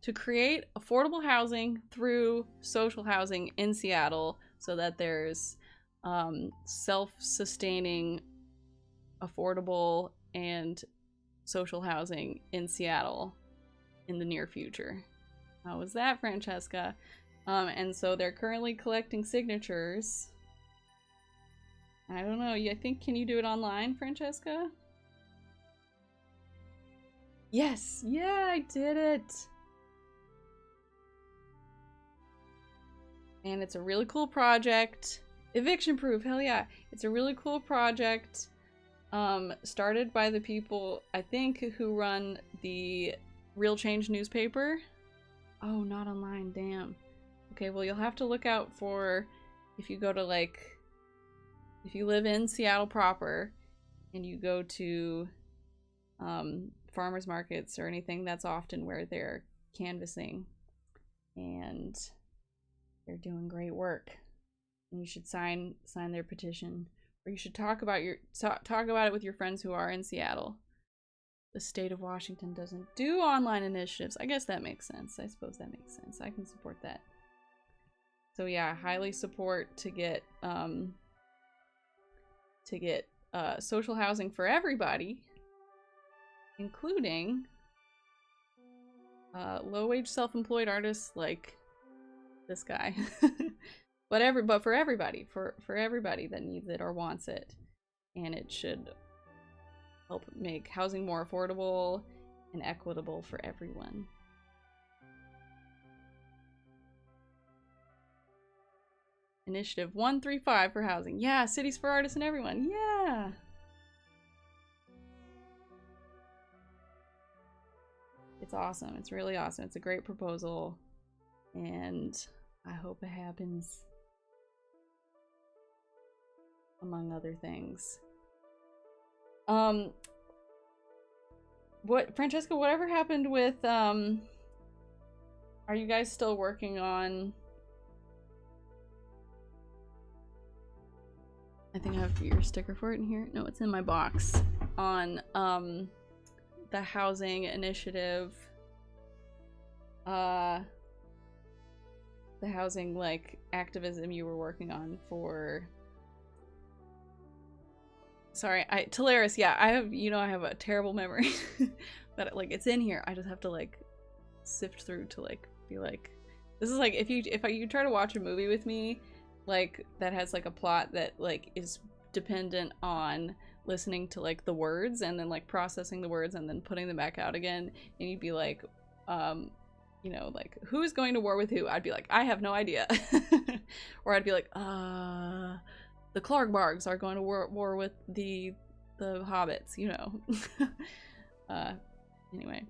To create affordable housing through social housing in Seattle so that there's self-sustaining, affordable, and social housing in Seattle in the near future. How was that, Francesca? And so they're currently collecting signatures. I don't know. I think, can you do it online, Francesca? Yes! Yeah, I did it! And it's a really cool project. Eviction proof, hell yeah. It's a really cool project. Started by the people, I think, who run the Real Change newspaper. Oh, not online, damn. Okay, well, you'll have to look out for, if you go to, like, if you live in Seattle proper and you go to farmers markets or anything, that's often where they're canvassing, and they're doing great work. And you should sign their petition, or you should talk about it with your friends who are in Seattle. The state of Washington doesn't do online initiatives. I guess that makes sense. I suppose that makes sense. I can support that. So yeah, highly support to get social housing for everybody, including low-wage self-employed artists like this guy. but for everybody, for everybody that needs it or wants it. And it should help make housing more affordable and equitable for everyone. Initiative 135 for housing. Yeah, cities for artists and everyone. Yeah. It's awesome. It's really awesome. It's a great proposal, and I hope it happens, among other things. What, Francesca, whatever happened with, are you guys still working on, I think I have your sticker for it in here. No, it's in my box. On, the housing initiative, the housing, like, activism you were working on for, sorry, Talaris, yeah, I have, you know, I have a terrible memory, but, like, it's in here. I just have to, like, sift through to, like, be like, this is like, if you try to watch a movie with me, like, that has, like, a plot that, like, is dependent on listening to, like, the words and then, like, processing the words and then putting them back out again, and you'd be like, you know, like, who's going to war with who? I'd be like, I have no idea. Or I'd be like, the Clarkbargs are going to war with the hobbits, you know. Anyway.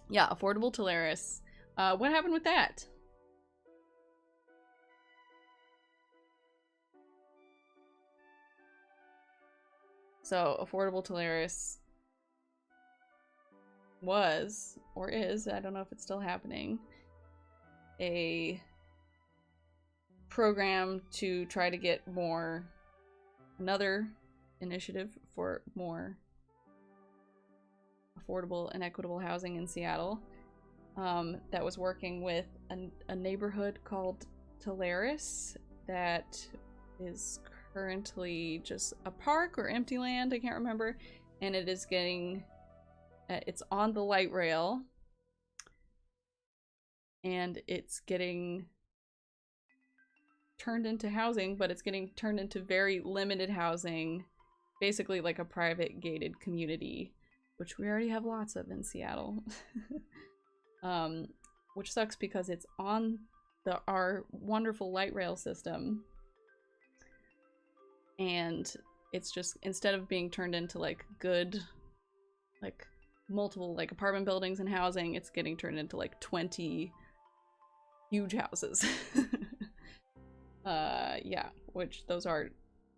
Yeah, affordable Talaris. What happened with that? So, affordable Talaris was, or is, I don't know if it's still happening, a program to try to get more, another initiative for more affordable and equitable housing in Seattle, that was working with a neighborhood called Talaris that is currently just a park or empty land, I can't remember, and it is getting, it's on the light rail, and it's getting turned into housing, but it's getting turned into very limited housing, basically like a private gated community, which we already have lots of in Seattle. Which sucks because it's on our wonderful light rail system, and it's just, instead of being turned into like good, like multiple like apartment buildings and housing, it's getting turned into like 20 huge houses. Yeah, which those are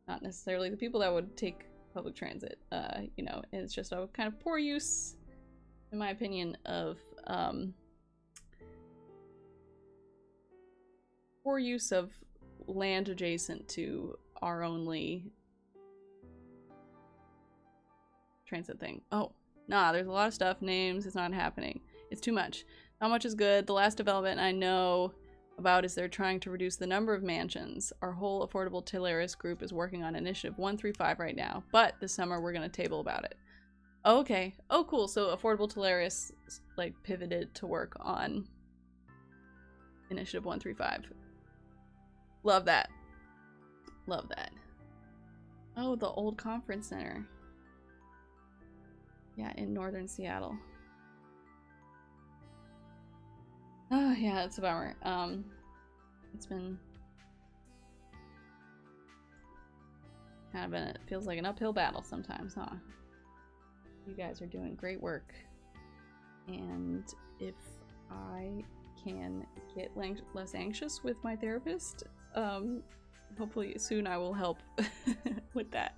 not necessarily the people that would take public transit. You know, it's just a kind of poor use, in my opinion, of poor use of land adjacent to our only transit thing. Oh, nah, there's a lot of stuff, names, it's not happening. It's too much. How much is good? The last development I know about is they're trying to reduce the number of mansions. Our whole affordable Talaris group is working on initiative 135 right now, but this summer we're gonna table about it. Oh, okay. Oh, cool. So affordable Talaris like pivoted to work on initiative 135. Love that. Love that. Oh, the old conference center. Yeah, in northern Seattle. Oh, yeah, it's a bummer. It's been kind of it feels like an uphill battle sometimes, huh? You guys are doing great work. And if I can get less anxious with my therapist, hopefully soon I will help with that.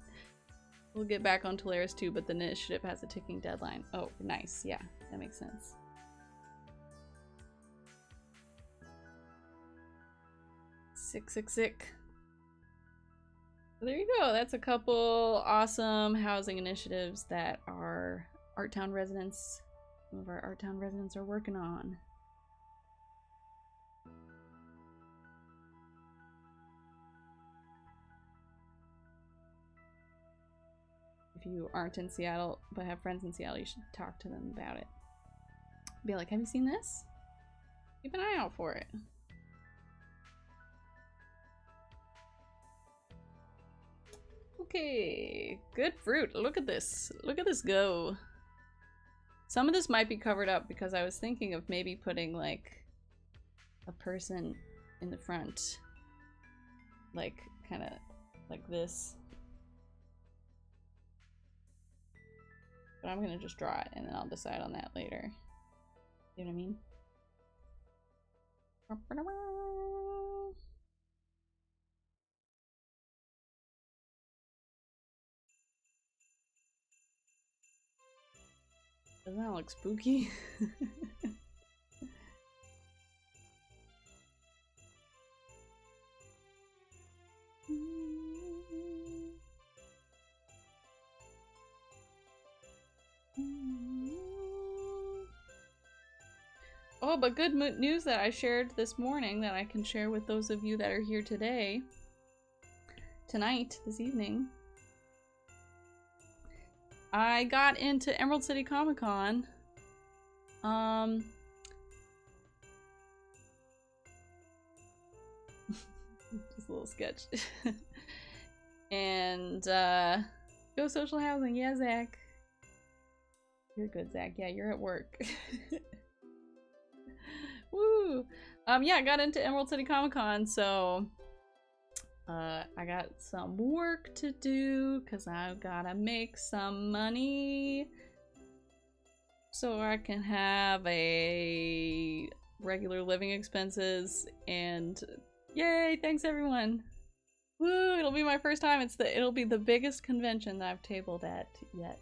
We'll get back on Talaris too, but the initiative has a ticking deadline. Oh, nice. Yeah, that makes sense. Sick. So there you go. That's a couple awesome housing initiatives that our Arttown residents, some of our Arttown residents are working on. If you aren't in Seattle but have friends in Seattle, you should talk to them about it. Be like, have you seen this? Keep an eye out for it. Okay, good fruit. Look at this. Look at this go. Some of this might be covered up because I was thinking of maybe putting like a person in the front, like kind of like this. But I'm gonna just draw it and then I'll decide on that later. You know what I mean? Doesn't that look spooky? Oh, but good news that I shared this morning that I can share with those of you that are here today. Tonight, this evening. I got into Emerald City Comic Con. Just a little sketch. And, go social housing. Yeah, Zach. You're good, Zach. Yeah, you're at work. Woo! Yeah, I got into Emerald City Comic Con, so I got some work to do because I've gotta make some money so I can have a regular living expenses. And yay! Thanks everyone. Woo! It'll be my first time. It'll be the biggest convention that I've tabled at yet.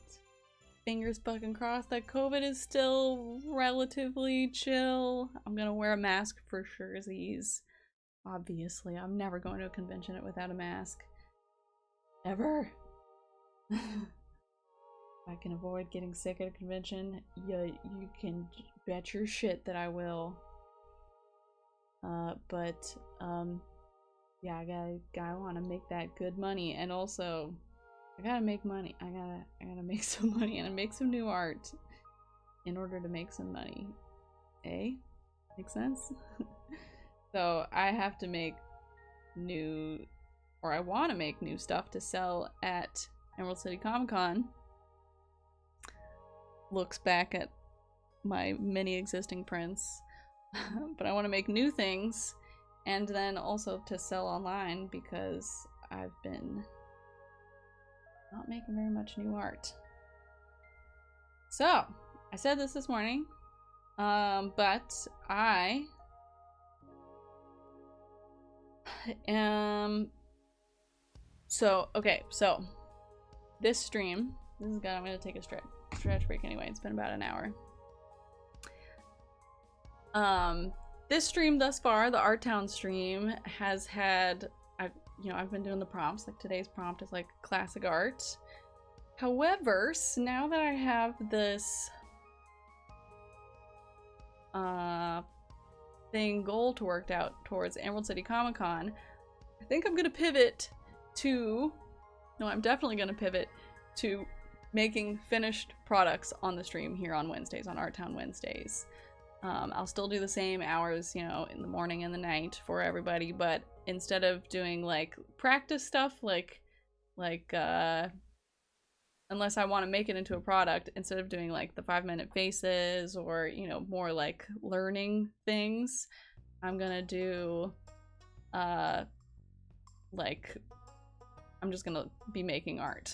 Fingers fucking crossed that COVID is still relatively chill. I'm gonna wear a mask for surezies. Obviously, I'm never going to a convention without a mask. Ever. If I can avoid getting sick at a convention, you can bet your shit that I will. Yeah, I want to make that good money, and also I gotta make money. I gotta make some money and make some new art in order to make some money. Eh? Make sense? So I have to make new, or I want to make new stuff to sell at Emerald City Comic Con. Looks back at my many existing prints. But I want to make new things, and then also to sell online because I've been not making very much new art. So, I said this morning, but I am, so this stream, I'm gonna take a stretch break anyway, it's been about an hour. This stream thus far, the Art Town stream, has had, I've been doing the prompts, like today's prompt is like classic art. However, now that I have this goal to work out towards Emerald City Comic Con, I think I'm gonna pivot to, I'm definitely gonna pivot to making finished products on the stream here on Wednesdays, on Art Town Wednesdays. I'll still do the same hours, in the morning and the night for everybody, but instead of doing like practice stuff, unless I want to make it into a product, instead of doing like the 5-minute faces or, more like learning things, I'm gonna do, I'm just gonna be making art.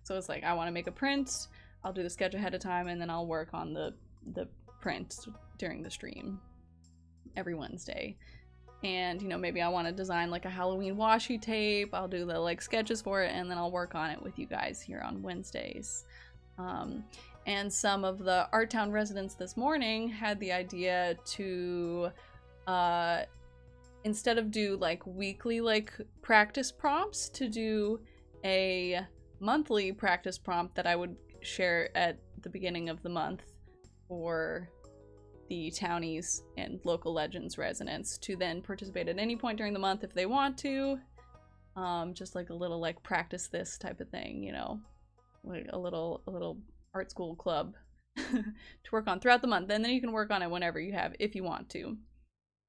So it's like, I want to make a print, I'll do the sketch ahead of time, and then I'll work on the print during the stream every Wednesday. And maybe I want to design like a Halloween washi tape, I'll do the like sketches for it, and then I'll work on it with you guys here on Wednesdays. And some of the Art Town residents this morning had the idea to instead of do like weekly like practice prompts, to do a monthly practice prompt that I would share at the beginning of the month for the townies and local legends residents to then participate at any point during the month if they want to. Just like a little like practice this type of thing, like a little art school club to work on throughout the month, and then you can work on it whenever you have, if you want to.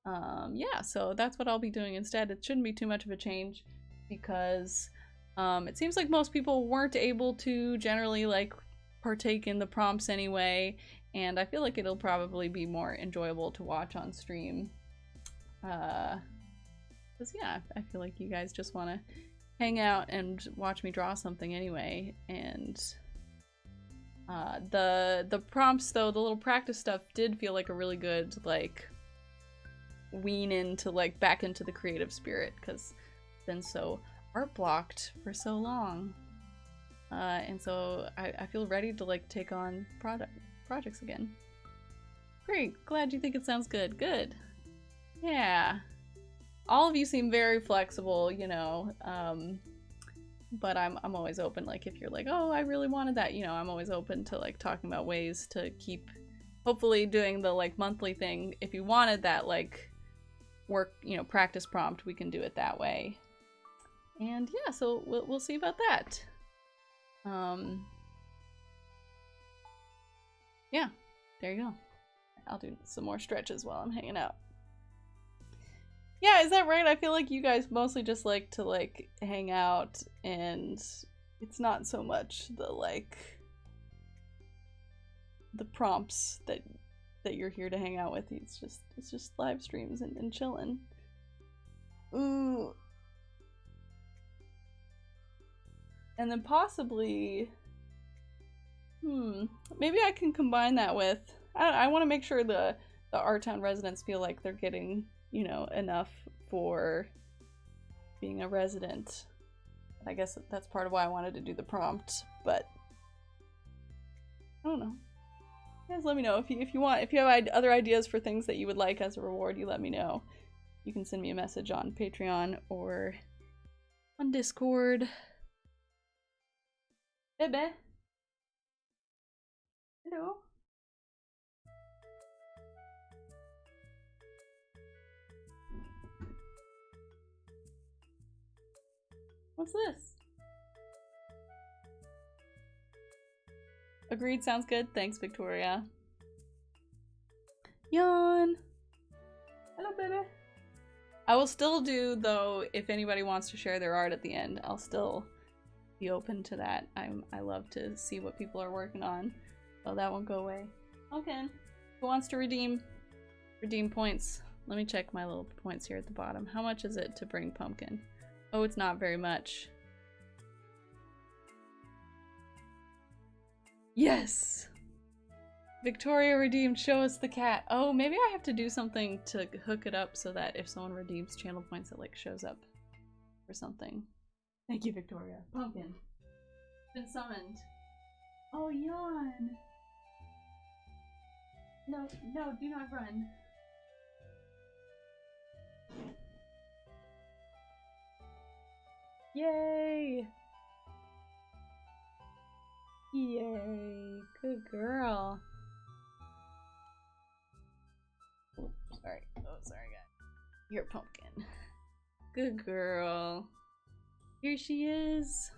Yeah, so that's what I'll be doing instead. It shouldn't be too much of a change because it seems like most people weren't able to generally like partake in the prompts anyway, and I feel like it'll probably be more enjoyable to watch on stream. Because yeah, I feel like you guys just want to hang out and watch me draw something anyway, and The prompts though, the little practice stuff did feel like a really good like wean into like back into the creative spirit, because it's been so art blocked for so long. And so I feel ready to like take on projects again. Great, glad you think it sounds good. Good. Yeah. All of you seem very flexible, you know, but I'm always open. Like if you're like, oh, I really wanted that, you know, I'm always open to like talking about ways to keep hopefully doing the like monthly thing. If you wanted that like work, you know, practice prompt, we can do it that way. And yeah, so we'll see about that. Yeah, there you go. I'll do some more stretches while I'm hanging out. Yeah, is that right? I feel like you guys mostly just like to like hang out, and it's not so much the like the prompts that you're here to hang out with. It's just live streams and chilling. Ooh. And then possibly, maybe I can combine that with, I want to make sure the Art Town residents feel like they're getting, you know, enough for being a resident. I guess that's part of why I wanted to do the prompt, but I don't know. You guys let me know if you have other ideas for things that you would like as a reward. You let me know. You can send me a message on Patreon or on Discord. Bebe. Hello. What's this? Agreed, sounds good. Thanks, Victoria. Yawn. Hello, baby. I will still do, though, if anybody wants to share their art at the end, I'll still be open to that. I love to see what people are working on, so that won't go away. Okay. Who wants to redeem points? Let me check my little points here at the bottom. How much is it to bring pumpkin? Oh, it's not very much. Yes! Victoria redeemed, show us the cat. Oh, maybe I have to do something to hook it up so that if someone redeems channel points, it like shows up or something. Thank you, Victoria. Pumpkin. Been summoned. Oh, yawn. No, no, do not run. Yay! Yay! Good girl. Oh, sorry. Oh, sorry, guys. You're pumpkin. Good girl. Here she is.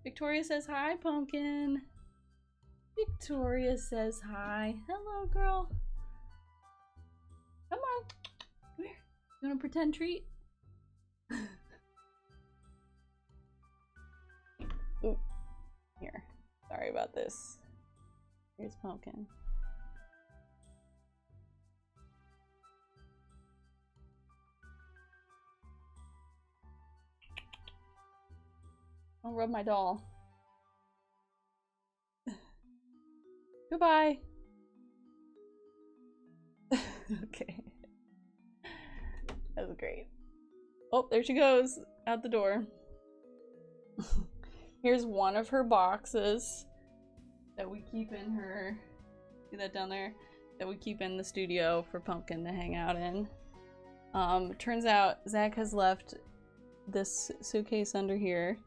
Victoria says hi, pumpkin. Victoria says hi. Hello, girl. Come on. Come here. You want a pretend treat? Ooh. Here. Sorry about this. Here's pumpkin. I'll rub my doll. Goodbye. Okay. That was great. Oh, there she goes. Out the door. Here's one of her boxes that we keep in her. See that down there? That we keep in the studio for Pumpkin to hang out in. Turns out Zach has left this suitcase under here,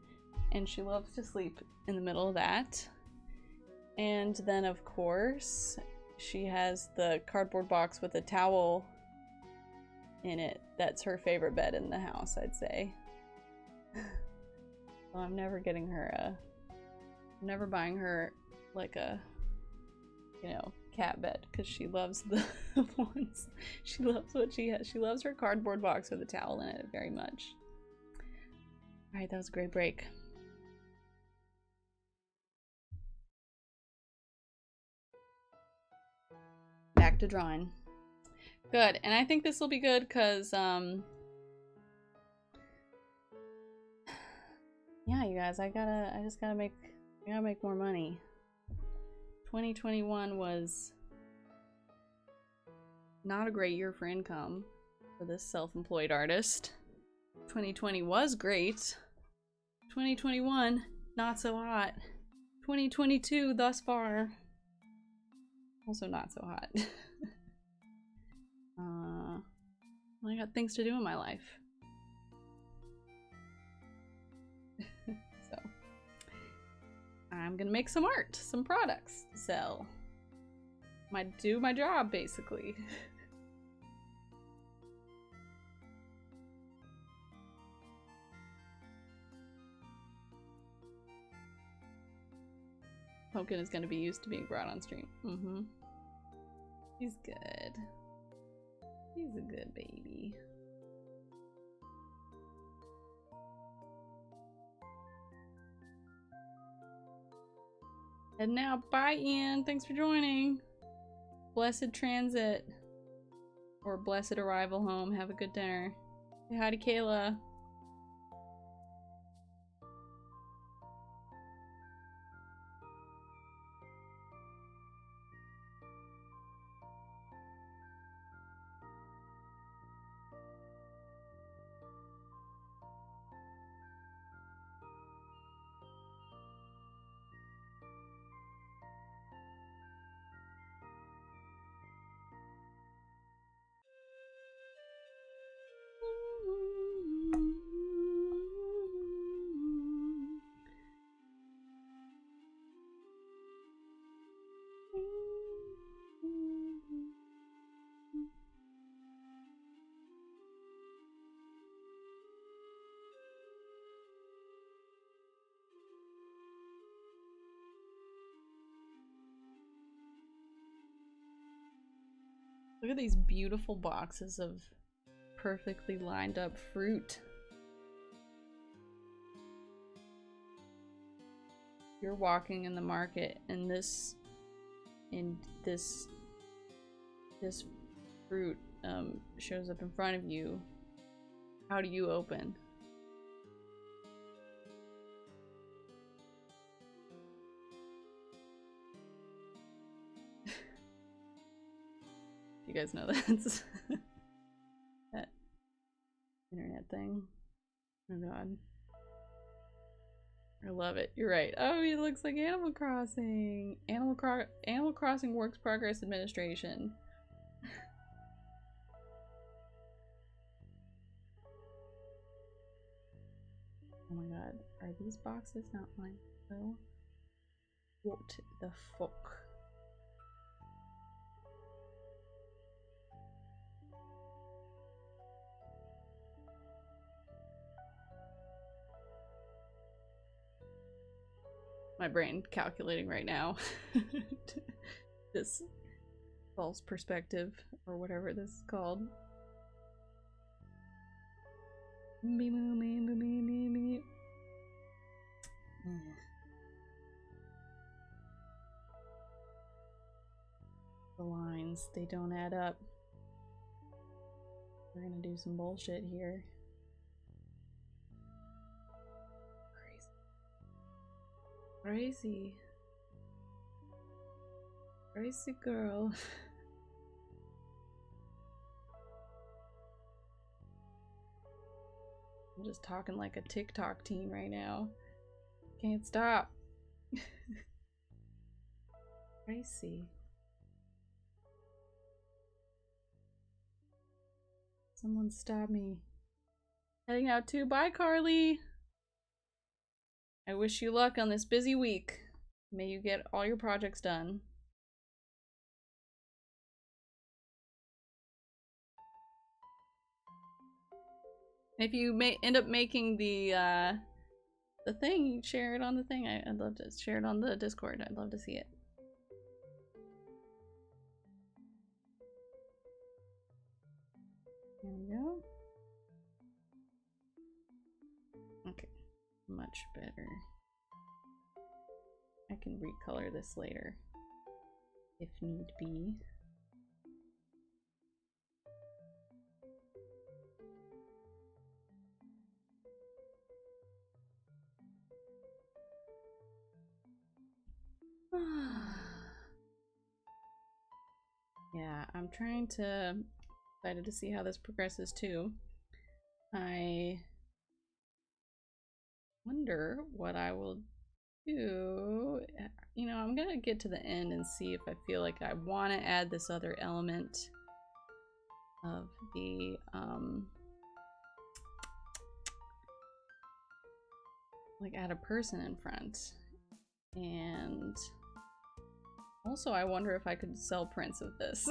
and she loves to sleep in the middle of that. And then, of course, she has the cardboard box with a towel in it. That's her favorite bed in the house, I'd say. Well, I'm never getting her I'm never buying her like a, you know, cat bed, because she loves the ones. She loves what she has. She loves her cardboard box with a towel in it very much. Alright, that was a great break. Back to drawing. Good, and I think this will be good because, yeah, you guys, I just gotta make I gotta make more money. 2021 was not a great year for income for this self-employed artist. 2020 was great. 2021, not so hot. 2022 thus far, also not so hot. I got things to do in my life. So I'm gonna make some art, some products to sell. Do my job, basically. Pumpkin is gonna be used to being brought on stream. Mm-hmm. He's good. He's a good baby. And now, bye Ian, thanks for joining. Blessed transit. Or blessed arrival home, have a good dinner. Say hi to Kayla. Look at these beautiful boxes of perfectly lined up fruit. You're walking in the market and this fruit shows up in front of you. How do you open? You guys know that's that internet thing. Oh god. I love it. You're right. Oh, he looks like Animal Crossing. Animal Crossing Works Progress Administration. Oh my god. Are these boxes not mine? No. What the fuck? My brain calculating right now. This false perspective or whatever this is called. The lines, they don't add up. We're gonna do some bullshit here. Crazy. Crazy girl. I'm just talking like a TikTok teen right now. Can't stop. Crazy. Someone stop me. Heading out too. Bye, Carly. I wish you luck on this busy week. May you get all your projects done. If you may end up making the thing, share it on the thing. I'd love to share it on the Discord. I'd love to see it. There we go. Okay, much better. I can recolor this later if need be. Yeah, I'm trying to excited to see how this progresses too. I wonder what I will do. You know, I'm gonna get to the end and see if I feel like I want to add this other element of the like add a person in front. And also I wonder if I could sell prints of this.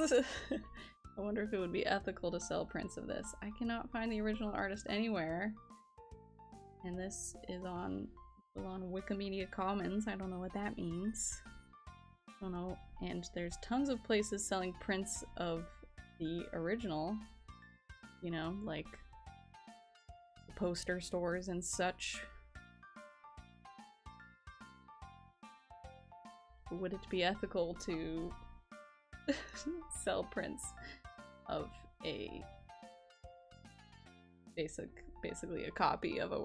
I wonder if it would be ethical to sell prints of this. I cannot find the original artist anywhere. And this is on Wikimedia Commons. I don't know what that means. I don't know. And there's tons of places selling prints of the original. You know, like poster stores and such. Would it be ethical to sell prints of a basically a copy of a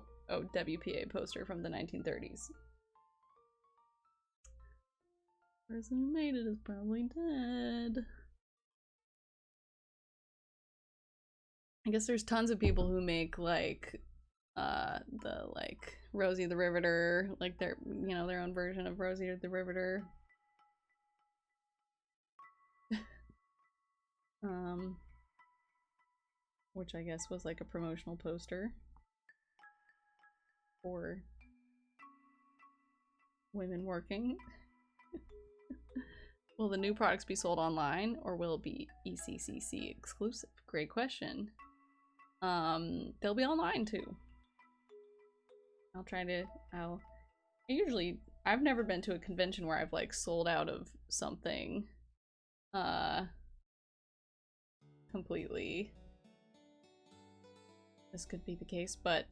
WPA poster from the 1930s? The person who made it is probably dead. I guess there's tons of people who make like the like Rosie the Riveter, like their, you know, their own version of Rosie the Riveter. Which I guess was like a promotional poster for women working. Will the new products be sold online or will it be ECCC exclusive? Great question. They'll be online too. I've never been to a convention where I've like sold out of something completely. This could be the case, but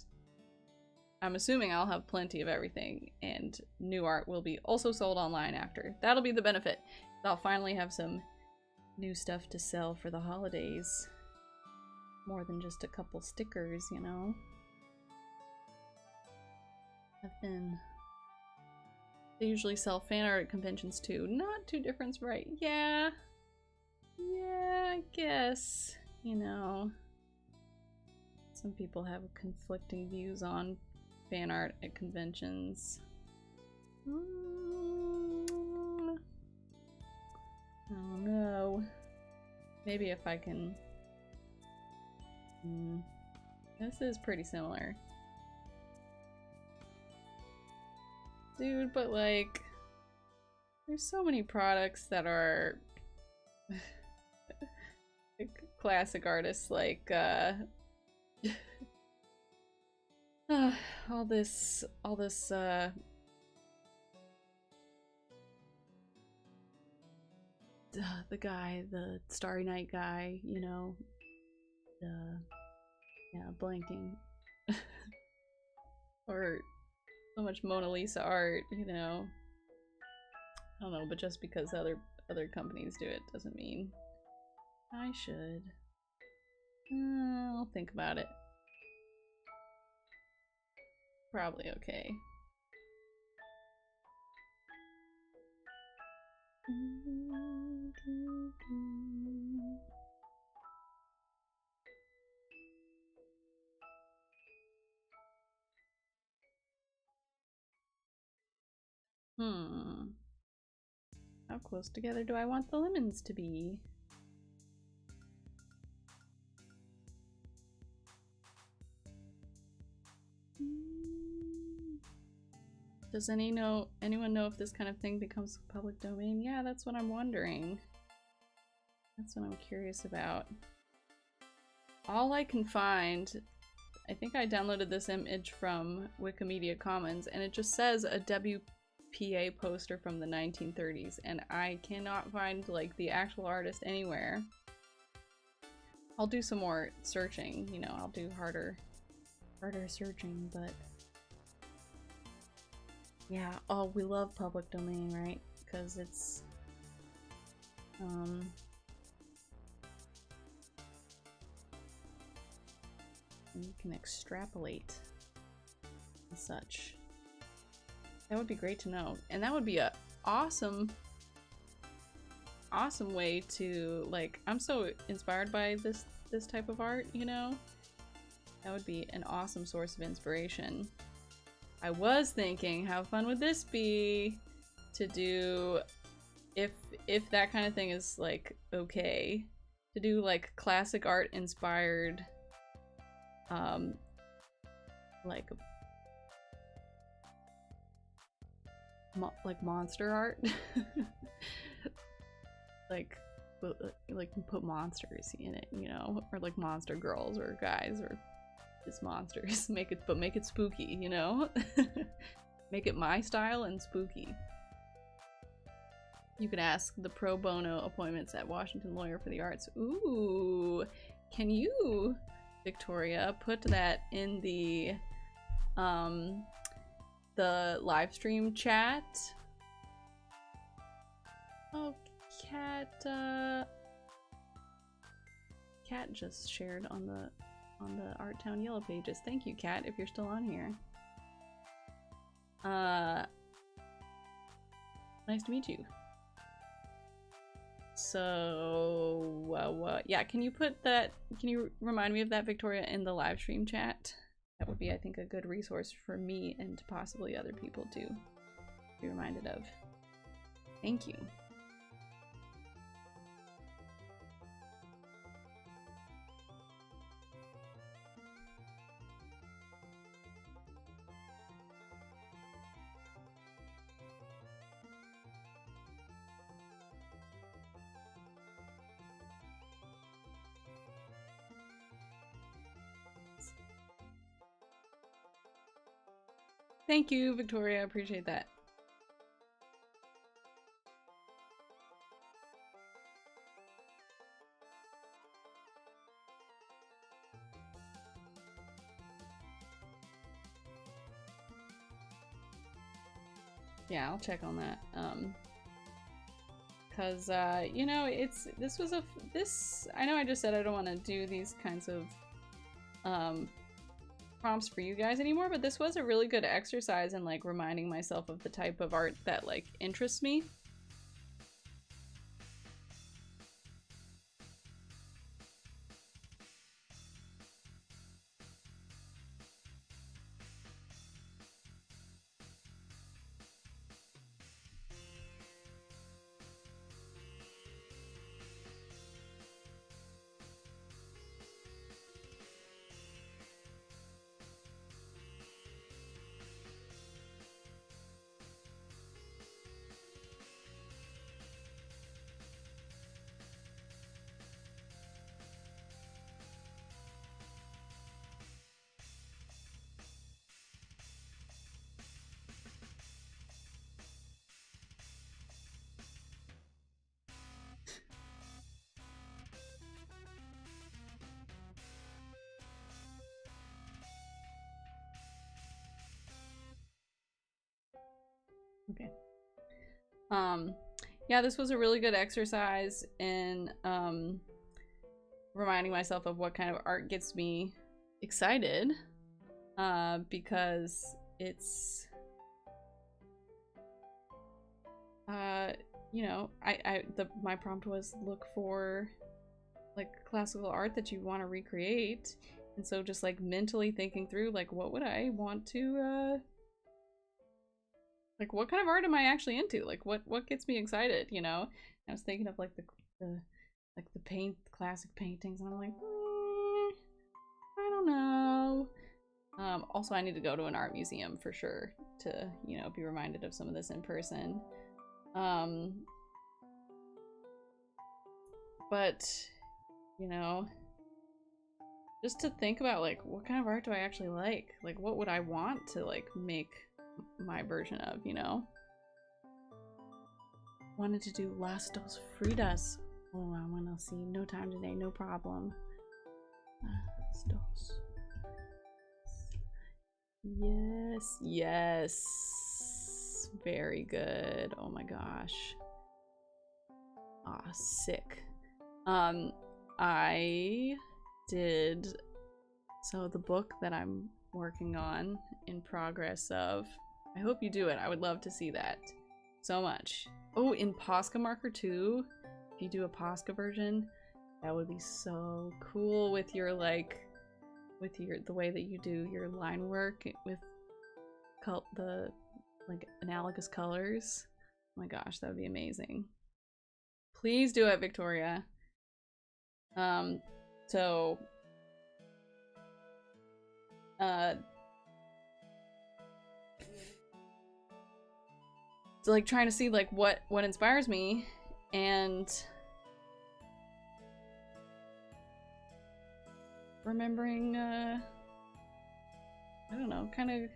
I'm assuming I'll have plenty of everything, and new art will be also sold online after. That'll be the benefit. I'll finally have some new stuff to sell for the holidays. More than just a couple stickers, you know? They usually sell fan art at conventions too. Not too different, right? Yeah. Yeah, I guess. You know. Some people have conflicting views on fan art at conventions. I don't know. Maybe if I can... This is pretty similar. Dude, but like... There's so many products that are... classic artists, like, all this, the guy, the Starry Night guy, you know, yeah, blanking. Or so much Mona Lisa art, you know. I don't know, but just because other companies do it doesn't mean I should. I'll think about it. Probably okay. How close together do I want the lemons to be? Does anyone know if this kind of thing becomes public domain? Yeah, that's what I'm wondering. That's what I'm curious about. All I can find, I think I downloaded this image from Wikimedia Commons, and it just says a WPA poster from the 1930s, and I cannot find like the actual artist anywhere. I'll do some more searching, you know, I'll do harder searching, but yeah, oh, we love public domain, right? Because it's, you can extrapolate and such. That would be great to know. And that would be a awesome way to, like, I'm so inspired by this type of art, you know? That would be an awesome source of inspiration. I was thinking, how fun would this be to do, if that kind of thing is, like, okay, to do, like, classic art inspired, like monster art. like put monsters in it, you know, or like monster girls or guys or just monsters. make it spooky, you know. Make it my style and spooky. You can ask the pro bono appointments at Washington Lawyer for the Arts. Ooh, can you, Victoria, put that in the live stream chat? Oh, Cat just shared on the Art Town Yellow pages. Thank you, Cat, if you're still on here. Nice to meet you. So, yeah, can you put that, can you remind me of that, Victoria, in the live stream chat? That would be, I think, a good resource for me and possibly other people to be reminded of. Thank you. Thank you, Victoria. I appreciate that. Yeah, I'll check on that. Cause you know, I know I just said I don't want to do these kinds of prompts for you guys anymore, but this was a really good exercise in, like, reminding myself of the type of art that, like, interests me. Okay. Yeah, this was a really good exercise in reminding myself of what kind of art gets me excited, because it's you know, my prompt was look for, like, classical art that you want to recreate, and so just, like, mentally thinking through, like, what would I want to like, what kind of art am I actually into? Like, what gets me excited, you know? I was thinking of, like, the classic paintings, and I'm like, I don't know. Also, I need to go to an art museum for sure to, you know, be reminded of some of this in person. But, you know, just to think about, like, what kind of art do I actually like? Like, what would I want to, like, make my version of, you know? Wanted to do Las Dos Fridas. Oh, I want to see No Time Today, no problem. Las Dos. Yes, yes. Very good. Oh my gosh. Ah, sick. I did, so the book that I'm working on, in progress of, I hope you do it. I would love to see that. so much. Oh, in Posca Marker 2, if you do a Posca version, that would be so cool with your like, with the way that you do your line work with the like analogous colors. Oh my gosh, that would be amazing. Please do it, Victoria. So like trying to see like what inspires me, and remembering I don't know, kind of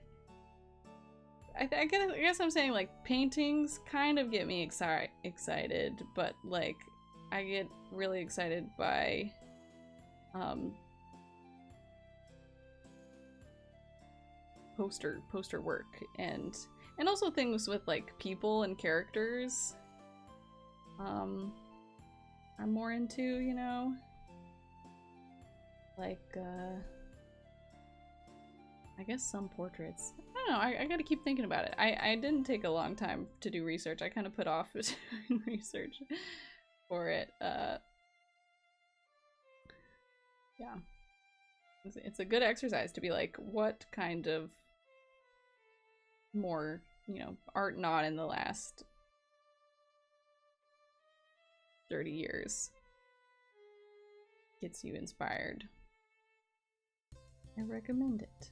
I guess I'm saying like paintings kind of get me excited, but like I get really excited by poster work, and also things with like people and characters I'm more into, you know, like I guess some portraits. I don't know, I gotta keep thinking about it. I didn't take a long time to do research. I kind of put off doing research for it. Yeah. It's a good exercise to be like, what kind of more, you know, art not in the last 30 years gets you inspired. I recommend it.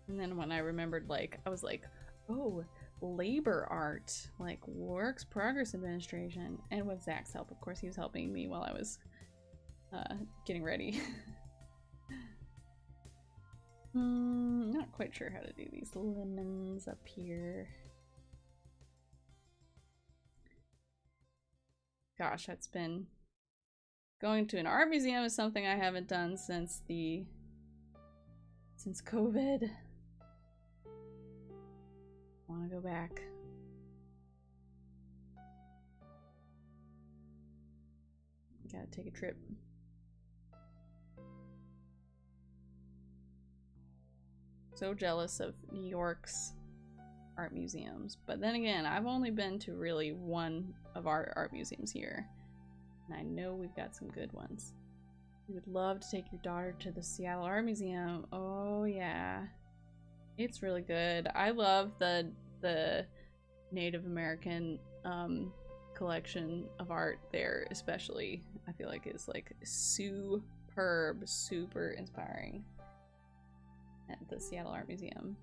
And then when I remembered, like, I was like, oh, labor art, like Works Progress Administration. And with Zach's help, of course, he was helping me while I was getting ready. Not quite sure how to do these lemons up here. Gosh, that's been... Going to an art museum is something I haven't done since COVID. Want to go back. Gotta take a trip. So jealous of New York's art museums. But then again, I've only been to really one of our art museums here. And I know we've got some good ones. You would love to take your daughter to the Seattle Art Museum. Oh yeah. It's really good. I love the Native American collection of art there, especially. I feel like it's like superb, super inspiring at the Seattle Art Museum.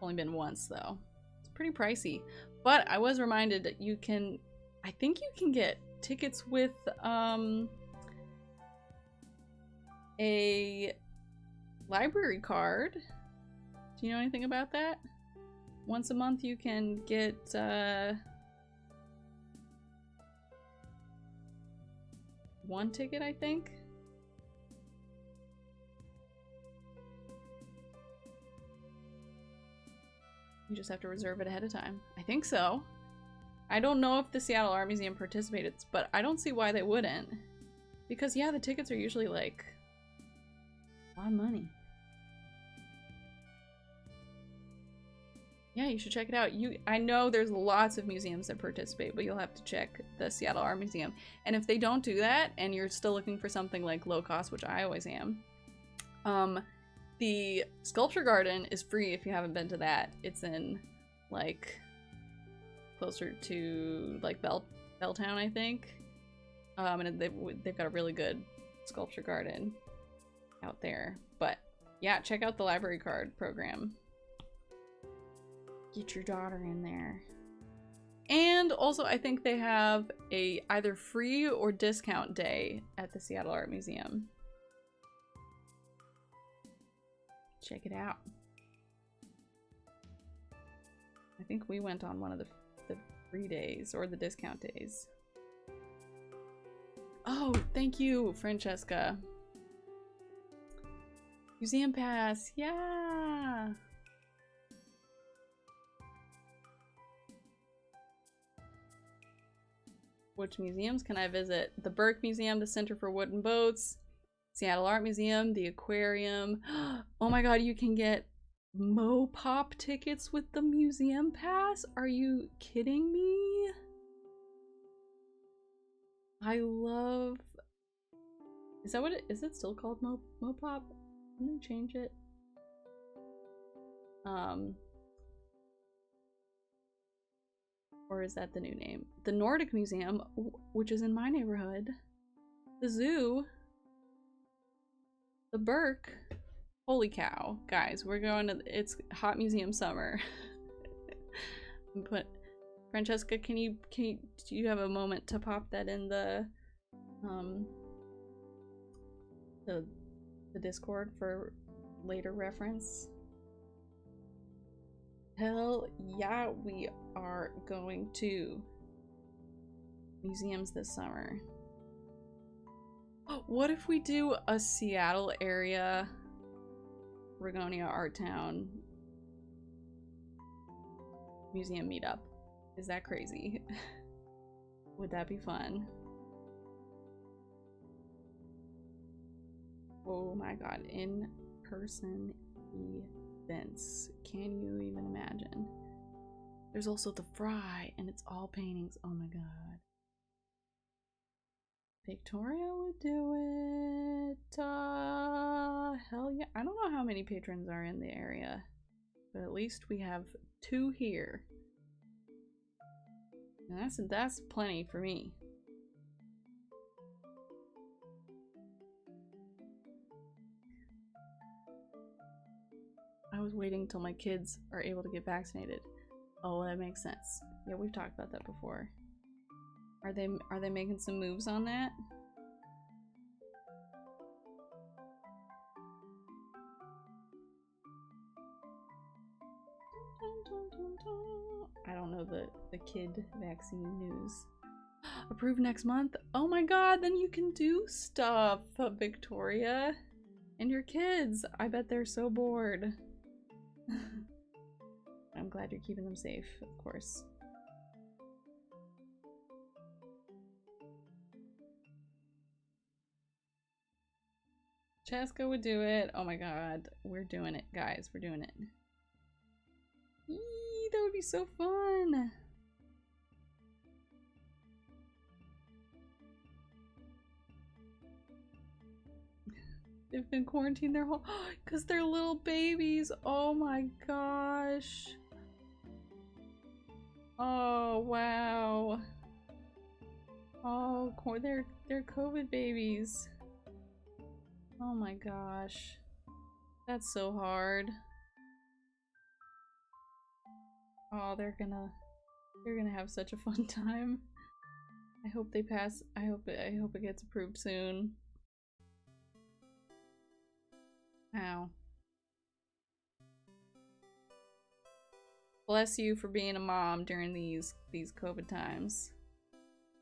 Only been once though. It's pretty pricey, but I was reminded that you can, I think you can get tickets with a library card. Do you know anything about that? Once a month you can get one ticket, I think. You just have to reserve it ahead of time. I think so. I don't know if the Seattle Art Museum participated, but I don't see why they wouldn't. Because yeah, the tickets are usually like a lot of money. Yeah, you should check it out. I know there's lots of museums that participate, but you'll have to check the Seattle Art Museum. And if they don't do that, and you're still looking for something like low cost, which I always am, the Sculpture Garden is free if you haven't been to that. It's in, like, closer to, like, Belltown, I think. And they've got a really good Sculpture Garden out there. But, yeah, check out the library card program. Get your daughter in there. And also, I think they have a either free or discount day at the Seattle Art Museum. Check it out. I think we went on one of the free days or the discount days. Oh, thank you, Francesca. Museum pass, yeah. Which museums can I visit? The Burke Museum, the Center for Wooden Boats, Seattle Art Museum, the Aquarium. Oh my god, you can get Mopop tickets with the museum pass? Are you kidding me? I love... Is that what it is? It still called Mopop? Didn't they change it? Or is that the new name? The Nordic Museum, which is in my neighborhood. The zoo. The Burke. Holy cow. Guys, we're going to... It's hot museum summer. Francesca, do you have a moment to pop that in the Discord for later reference? Hell yeah, we are going to museums this summer. What if we do a Seattle area Ragonia Art Town museum meetup? Is that crazy? Would that be fun? Oh my god, in-person events. Can you even imagine? There's also the Fry, and it's all paintings. Oh my god. Victoria would do it. Hell yeah. I don't know how many patrons are in the area, but at least we have 2 here. And that's plenty for me. I was waiting till my kids are able to get vaccinated. Oh, that makes sense. Yeah, we've talked about that before. Are they making some moves on that? I don't know the kid vaccine news. Approved next month? Oh my god, then you can do stuff, Victoria. And your kids. I bet they're so bored. I'm glad you're keeping them safe, of course. Chaska would do it. Oh my god. We're doing it, guys. We're doing it. Eee, that would be so fun. They've been quarantined their whole... because they're little babies. Oh my gosh. Oh, wow. Oh, they're COVID babies. Oh my gosh. That's so hard. Oh, they're gonna have such a fun time. I hope they pass. I hope it gets approved soon. Ow. Bless you for being a mom during these COVID times.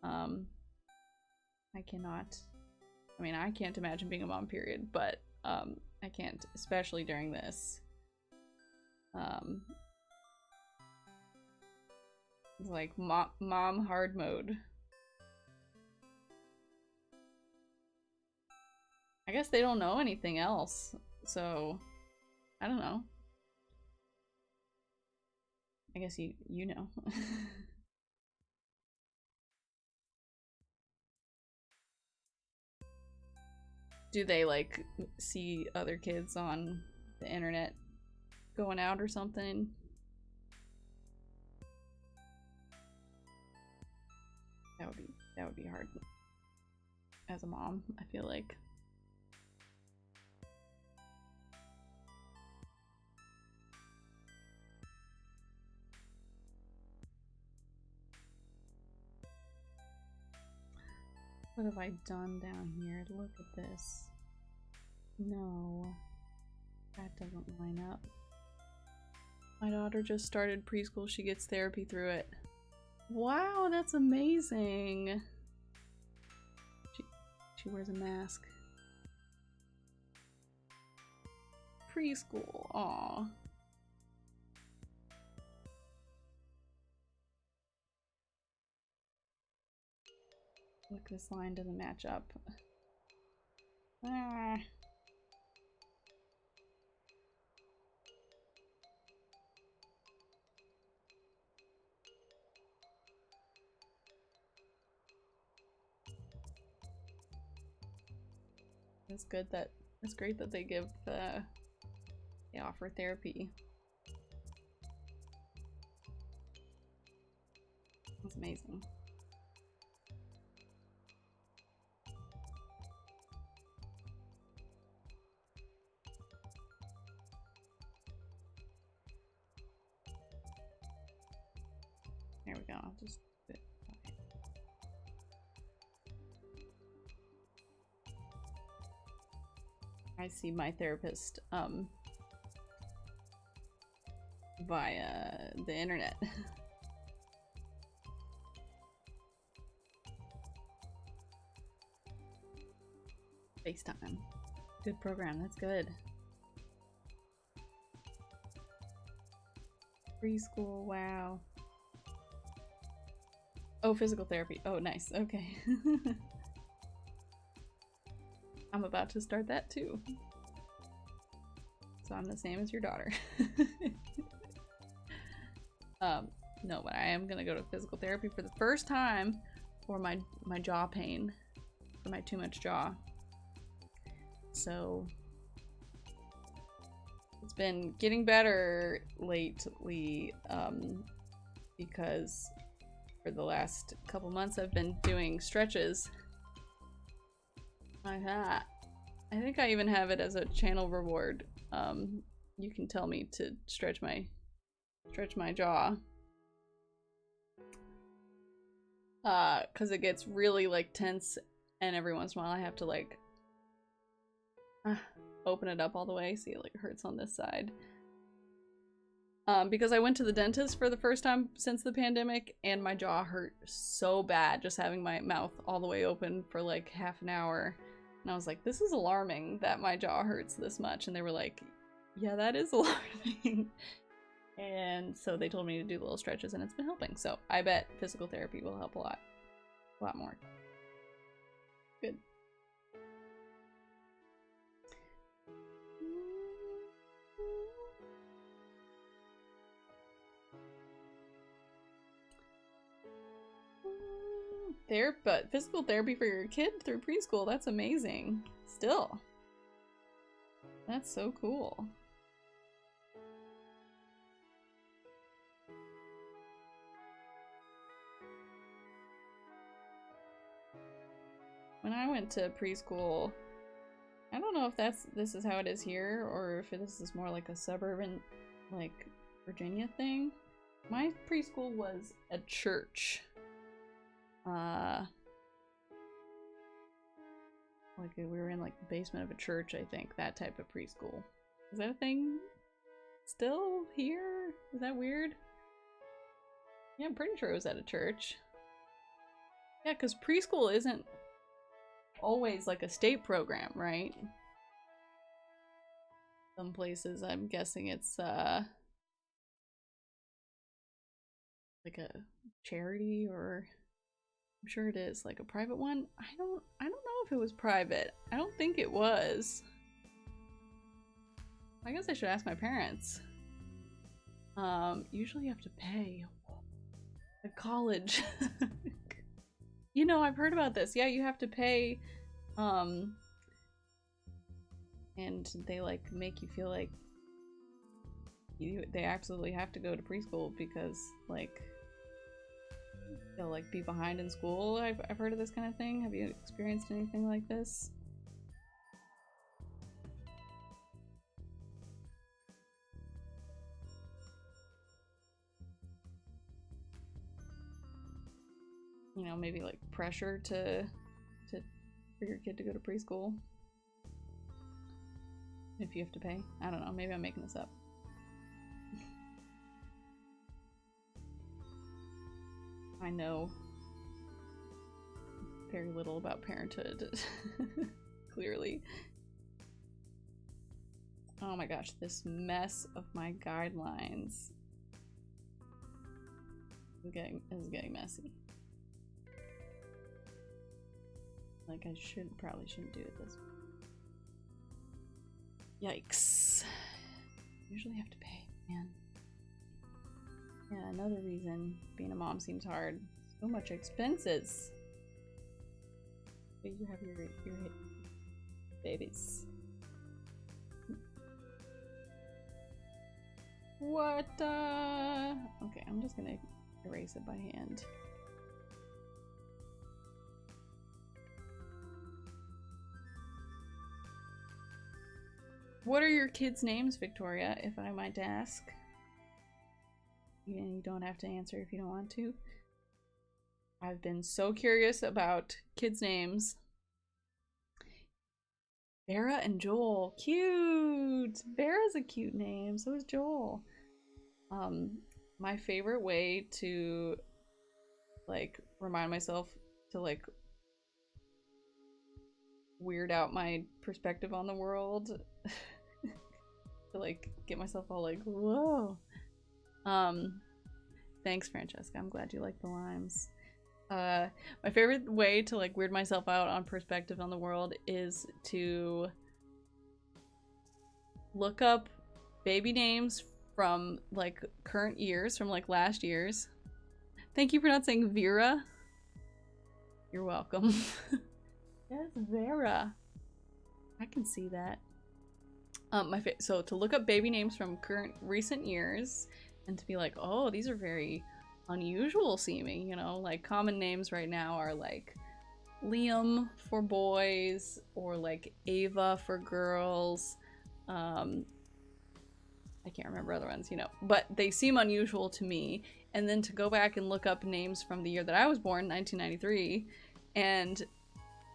I cannot. I mean, I can't imagine being a mom, period, but I can't, especially during this. It's like mom hard mode. I guess they don't know anything else, so I don't know. I guess you know. Do they like see other kids on the internet going out or something? That would be hard as a mom, I feel like. What have I done down here? Look at this. No, that doesn't line up. My daughter just started preschool. She gets therapy through it. Wow, that's amazing. She wears a mask. Preschool, aw. Look, this line doesn't match up. Ah. It's great that they offer therapy. That's amazing. There we go. I'll just do it. Okay. I see my therapist via the internet. FaceTime. Good program, that's good. Preschool, wow. Oh, physical therapy. Oh, nice. Okay. I'm about to start that too. So I'm the same as your daughter. No, but I am gonna go to physical therapy for the first time for my jaw pain, for my too much jaw. So it's been getting better lately, because for the last couple months I've been doing stretches. I think I even have it as a channel reward. You can tell me to stretch my jaw. Cause it gets really like tense, and every once in a while I have to like open it up all the way. See, it like hurts on this side. Because I went to the dentist for the first time since the pandemic, and my jaw hurt so bad just having my mouth all the way open for like half an hour. And I was like, this is alarming that my jaw hurts this much. And they were like, yeah, that is alarming. And so they told me to do little stretches, and it's been helping. So I bet physical therapy will help a lot more. Good. But physical therapy for your kid through preschool, that's amazing. Still. That's so cool. When I went to preschool, I don't know if this is how it is here, or if this is more like a suburban, like, Virginia thing. My preschool was a church. Like we were in like the basement of a church, I think, that type of preschool. Is that a thing still here? Is that weird? Yeah, I'm pretty sure it was at a church. Yeah, because preschool isn't always like a state program, right? Some places I'm guessing it's like a charity, or I'm sure it is like a private one. I don't know if it was private. I don't think it was. I guess I should ask my parents. Usually you have to pay. At college. You know, I've heard about this. Yeah, you have to pay. And they like make you feel like they absolutely have to go to preschool because like they'll like be behind in school. I've heard of this kind of thing. Have you experienced anything like this? You know, maybe like pressure for your kid to go to preschool if you have to pay. I don't know, maybe I'm making this up. I know very little about parenthood. Clearly. Oh my gosh, this mess of my guidelines is getting messy. Like I probably shouldn't do it this way. Yikes. Usually have to pay, man. Yeah, another reason being a mom seems hard. So much expenses. But you have your babies. What? Okay, I'm just gonna erase it by hand. What are your kids' names, Victoria, if I might ask? You don't have to answer if you don't want to. I've been so curious about kids' names. Vera and Joel. Cute! Vera's a cute name. So is Joel. My favorite way to, like, remind myself to, like, weird out my perspective on the world. To, like, get myself all like, whoa. Thanks, Francesca. I'm glad you like the limes. My favorite way to, like, weird myself out on perspective on the world is to look up baby names from, like, current years, from, like, last year's. Thank you for not saying Vera. You're welcome. Yes, Vera. I can see that. So to look up baby names from recent years and to be like, oh, these are very unusual seeming, you know, like common names right now are like Liam for boys or like Ava for girls. I can't remember other ones, you know, but they seem unusual to me. And then to go back and look up names from the year that I was born, 1993, and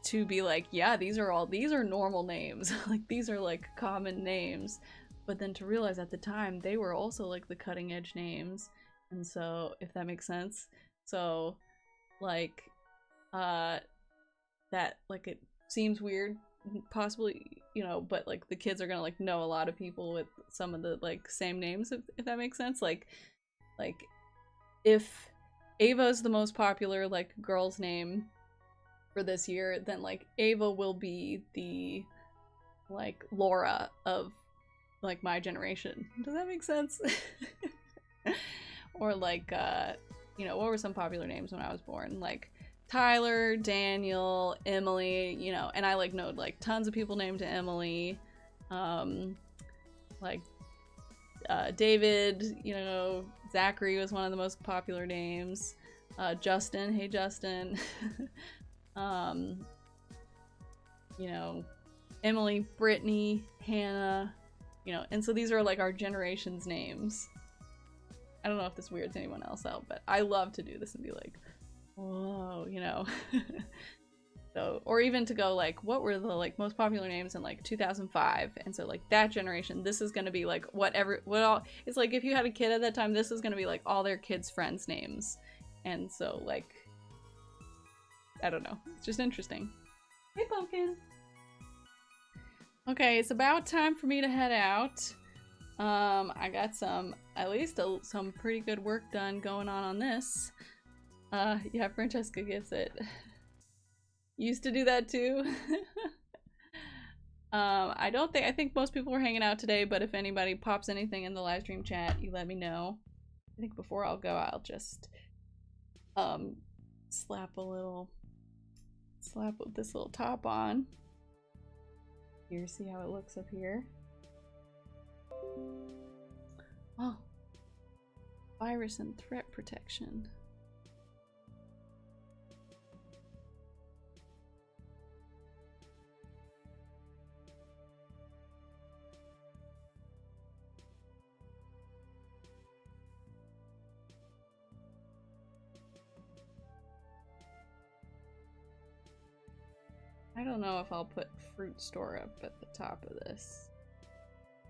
to be like, yeah, these are normal names. Like, these are like common names. But then to realize at the time they were also like the cutting edge names. And so, if that makes sense. So, like, that, like, it seems weird, possibly, you know, but like the kids are gonna like know a lot of people with some of the like same names, if that makes sense. Like if Ava's the most popular like girl's name for this year, then like Ava will be the like Laura of like my generation. Does that make sense? Or like you know, what were some popular names when I was born? Like Tyler, Daniel, Emily, you know, and I like know like tons of people named Emily. Like David, you know, Zachary was one of the most popular names. Justin, hey Justin. You know, Emily, Brittany, Hannah, you know, and so these are like our generation's names. I don't know if this weirds anyone else out, but I love to do this and be like, whoa, you know. So, or even to go like, what were the like most popular names in like 2005? And so like that generation, this is going to be like it's like if you had a kid at that time, this is going to be like all their kids' friends' names. And so like, I don't know, it's just interesting. Hey, Pumpkin. Okay, it's about time for me to head out. I got some pretty good work done going on this. Yeah, Francesca gets it. Used to do that too. I think most people were hanging out today, but if anybody pops anything in the live stream chat, you let me know. I think before I'll go, I'll just slap this little top on. Here, see how it looks up here. Oh, virus and threat protection. I don't know if I'll put fruit store up at the top of this.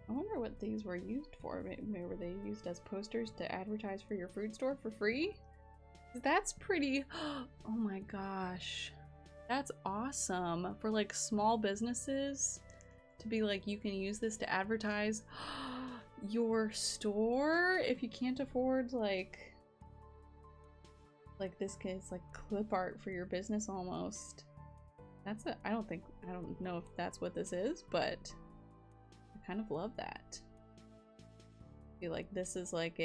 I wonder what these were used for. Maybe were they used as posters to advertise for your fruit store for free? That's pretty. Oh my gosh. That's awesome. For like small businesses to be like, you can use this to advertise your store if you can't afford like this kid's like clip art for your business almost. That's I don't know if that's what this is, but I kind of love that. I feel like this is like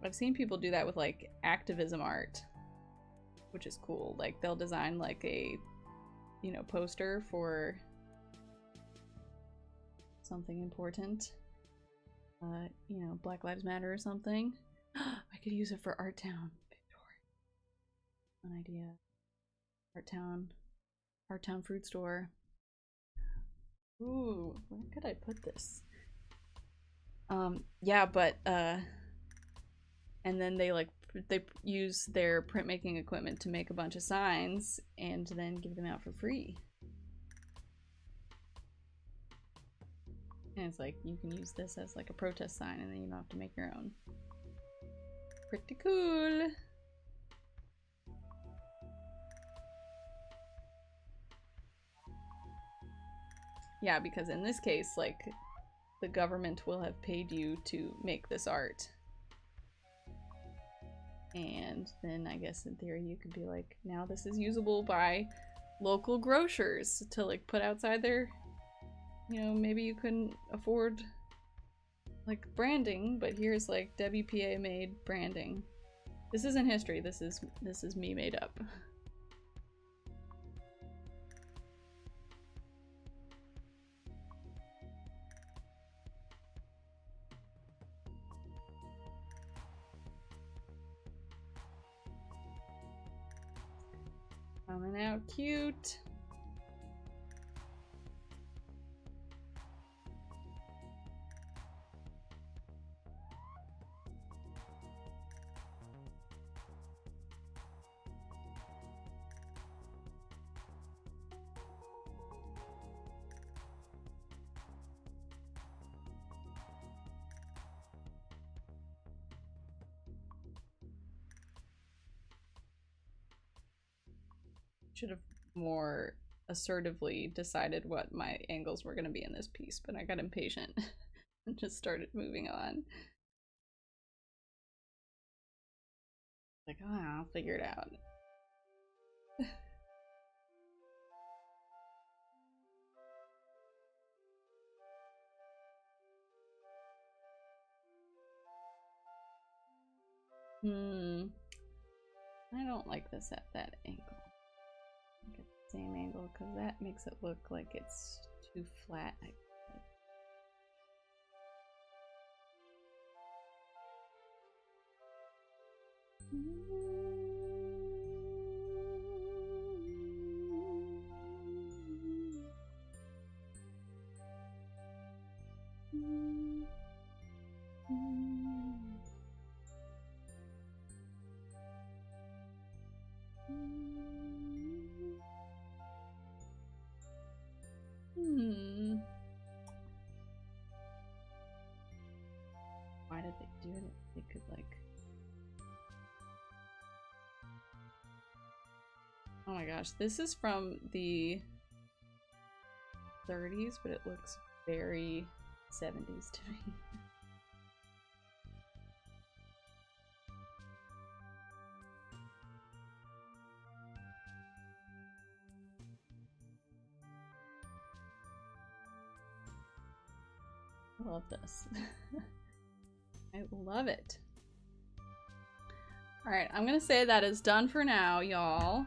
I've seen people do that with like activism art, which is cool. Like they'll design like a, you know, poster for something important. You know, Black Lives Matter or something. I could use it for Art Town. An idea. Art Town fruit store. Ooh, where could I put this? Yeah, but and then they use their printmaking equipment to make a bunch of signs and then give them out for free. And it's like, you can use this as like a protest sign and then you don't have to make your own. Pretty cool. Yeah, because in this case, like, the government will have paid you to make this art. And then I guess in theory you could be like, now this is usable by local grocers to like put outside their, you know, maybe you couldn't afford like branding, but here's like WPA made branding. This isn't history, this is me made up. Coming out cute. Should have more assertively decided what my angles were going to be in this piece, but I got impatient and just started moving on. Like, oh, I'll figure it out. I don't like this at that angle. Get the same angle because that makes it look like it's too flat. Why did they do it? They could like... Oh my gosh, this is from the 30s, but it looks very 70s to me. I love this. I love it. Alright, I'm gonna say that is done for now, y'all.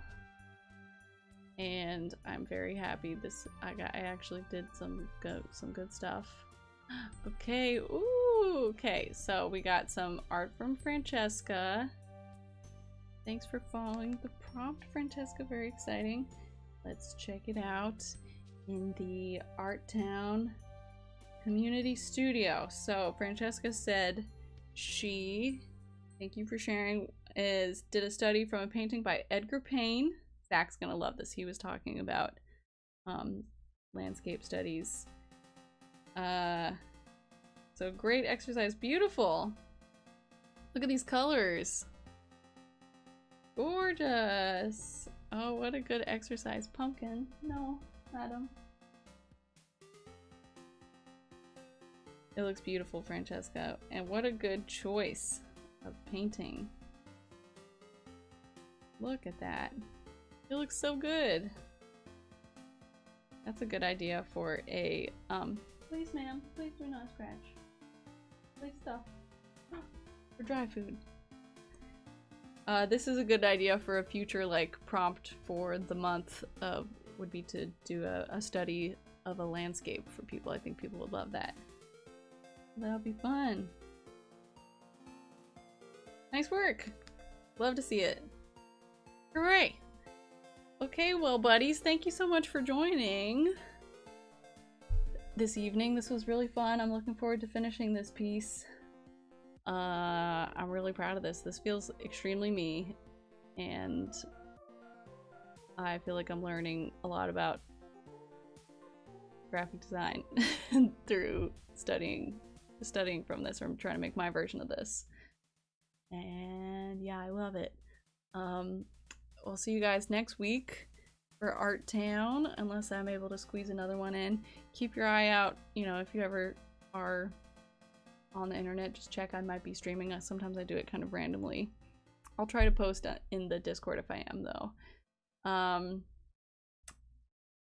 And I'm very happy I actually did some good stuff. Okay, ooh, okay, so we got some art from Francesca. Thanks for following the prompt, Francesca, very exciting. Let's check it out in the Art Town Community Studio. So Francesca said she, thank you for sharing, did a study from a painting by Edgar Payne. Zach's gonna love this. He was talking about landscape studies. So great exercise, beautiful. Look at these colors. Gorgeous. Oh, what a good exercise. Pumpkin. No, Adam. It looks beautiful, Francesca. And what a good choice of painting. Look at that. It looks so good. That's a good idea for a, please ma'am, please do not scratch. Please stop. For dry food. This is a good idea for a future, like, prompt for the month, would be to do a study of a landscape for people. I think people would love that. That'll be fun. Nice work. Love to see it. Hooray! Okay, well, buddies, thank you so much for joining this evening. This was really fun. I'm looking forward to finishing this piece. I'm really proud of this. This feels extremely me, and I feel like I'm learning a lot about graphic design through studying from this, or I'm trying to make my version of this. And yeah, I love it. We'll see you guys next week for Art Town, unless I'm able to squeeze another one in. Keep your eye out, you know, if you ever are on the internet, just check. I might be streaming. Sometimes I do it kind of randomly. I'll try to post in the Discord if I am, though.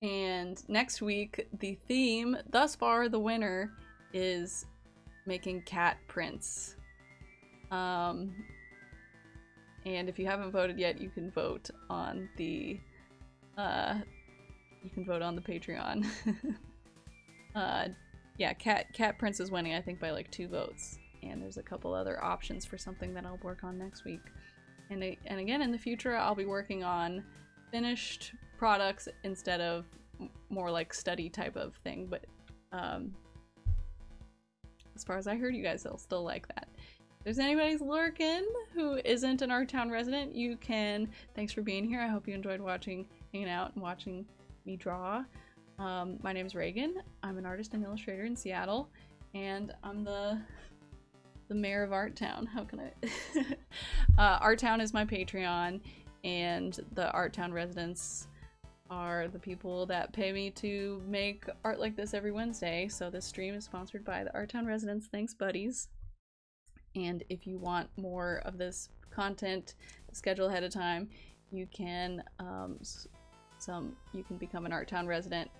And next week, the theme, thus far the winner, is making cat prints. And if you haven't voted yet, you can vote on the Patreon. Yeah, cat prince is winning, I think, by like 2 votes. And there's a couple other options for something that I'll work on next week. And again, in the future, I'll be working on finished products instead of more like study type of thing. But as far as I heard, you guys will still like that. If there's anybody's lurking who isn't an Art Town resident, you can. Thanks for being here. I hope you enjoyed hanging out and watching me draw. My name's Reagan. I'm an artist and illustrator in Seattle, and I'm the mayor of Art Town. How can I? Art Town is my Patreon, and the Art Town residents are the people that pay me to make art like this every Wednesday. So this stream is sponsored by the Art Town residents. Thanks, buddies. And if you want more of this content, schedule ahead of time, you can you can become an Art Town resident.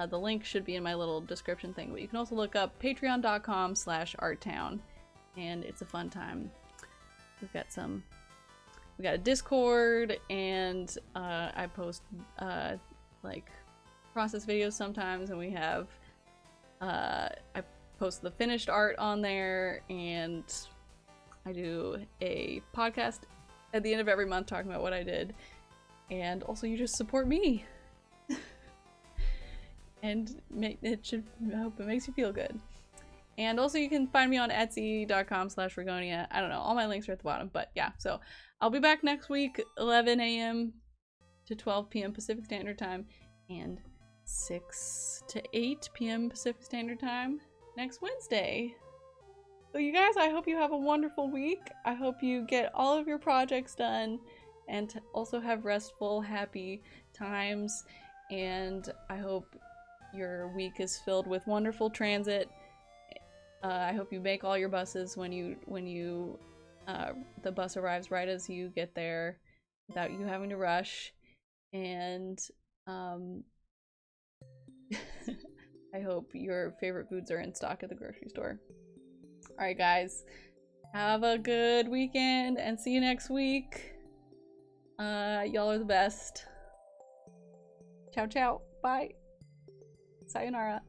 The link should be in my little description thing, but you can also look up patreon.com/arttown, and it's a fun time. We got a Discord, and I post like process videos sometimes, and we have I post the finished art on there, and I do a podcast at the end of every month talking about what I did. And also, you just support me. And I hope it makes you feel good. And also, you can find me on etsy.com/Ragonia. I don't know, all my links are at the bottom, but yeah. So I'll be back next week, 11 a.m. to 12 p.m. Pacific Standard Time, and 6 to 8 p.m. Pacific Standard Time next Wednesday. So you guys, I hope you have a wonderful week. I hope you get all of your projects done, and also have restful, happy times. And I hope your week is filled with wonderful transit. I hope you make all your buses when the bus arrives right as you get there, without you having to rush. And I hope your favorite foods are in stock at the grocery store. Alright guys, have a good weekend and see you next week. Y'all are the best. Ciao ciao. Bye. Sayonara.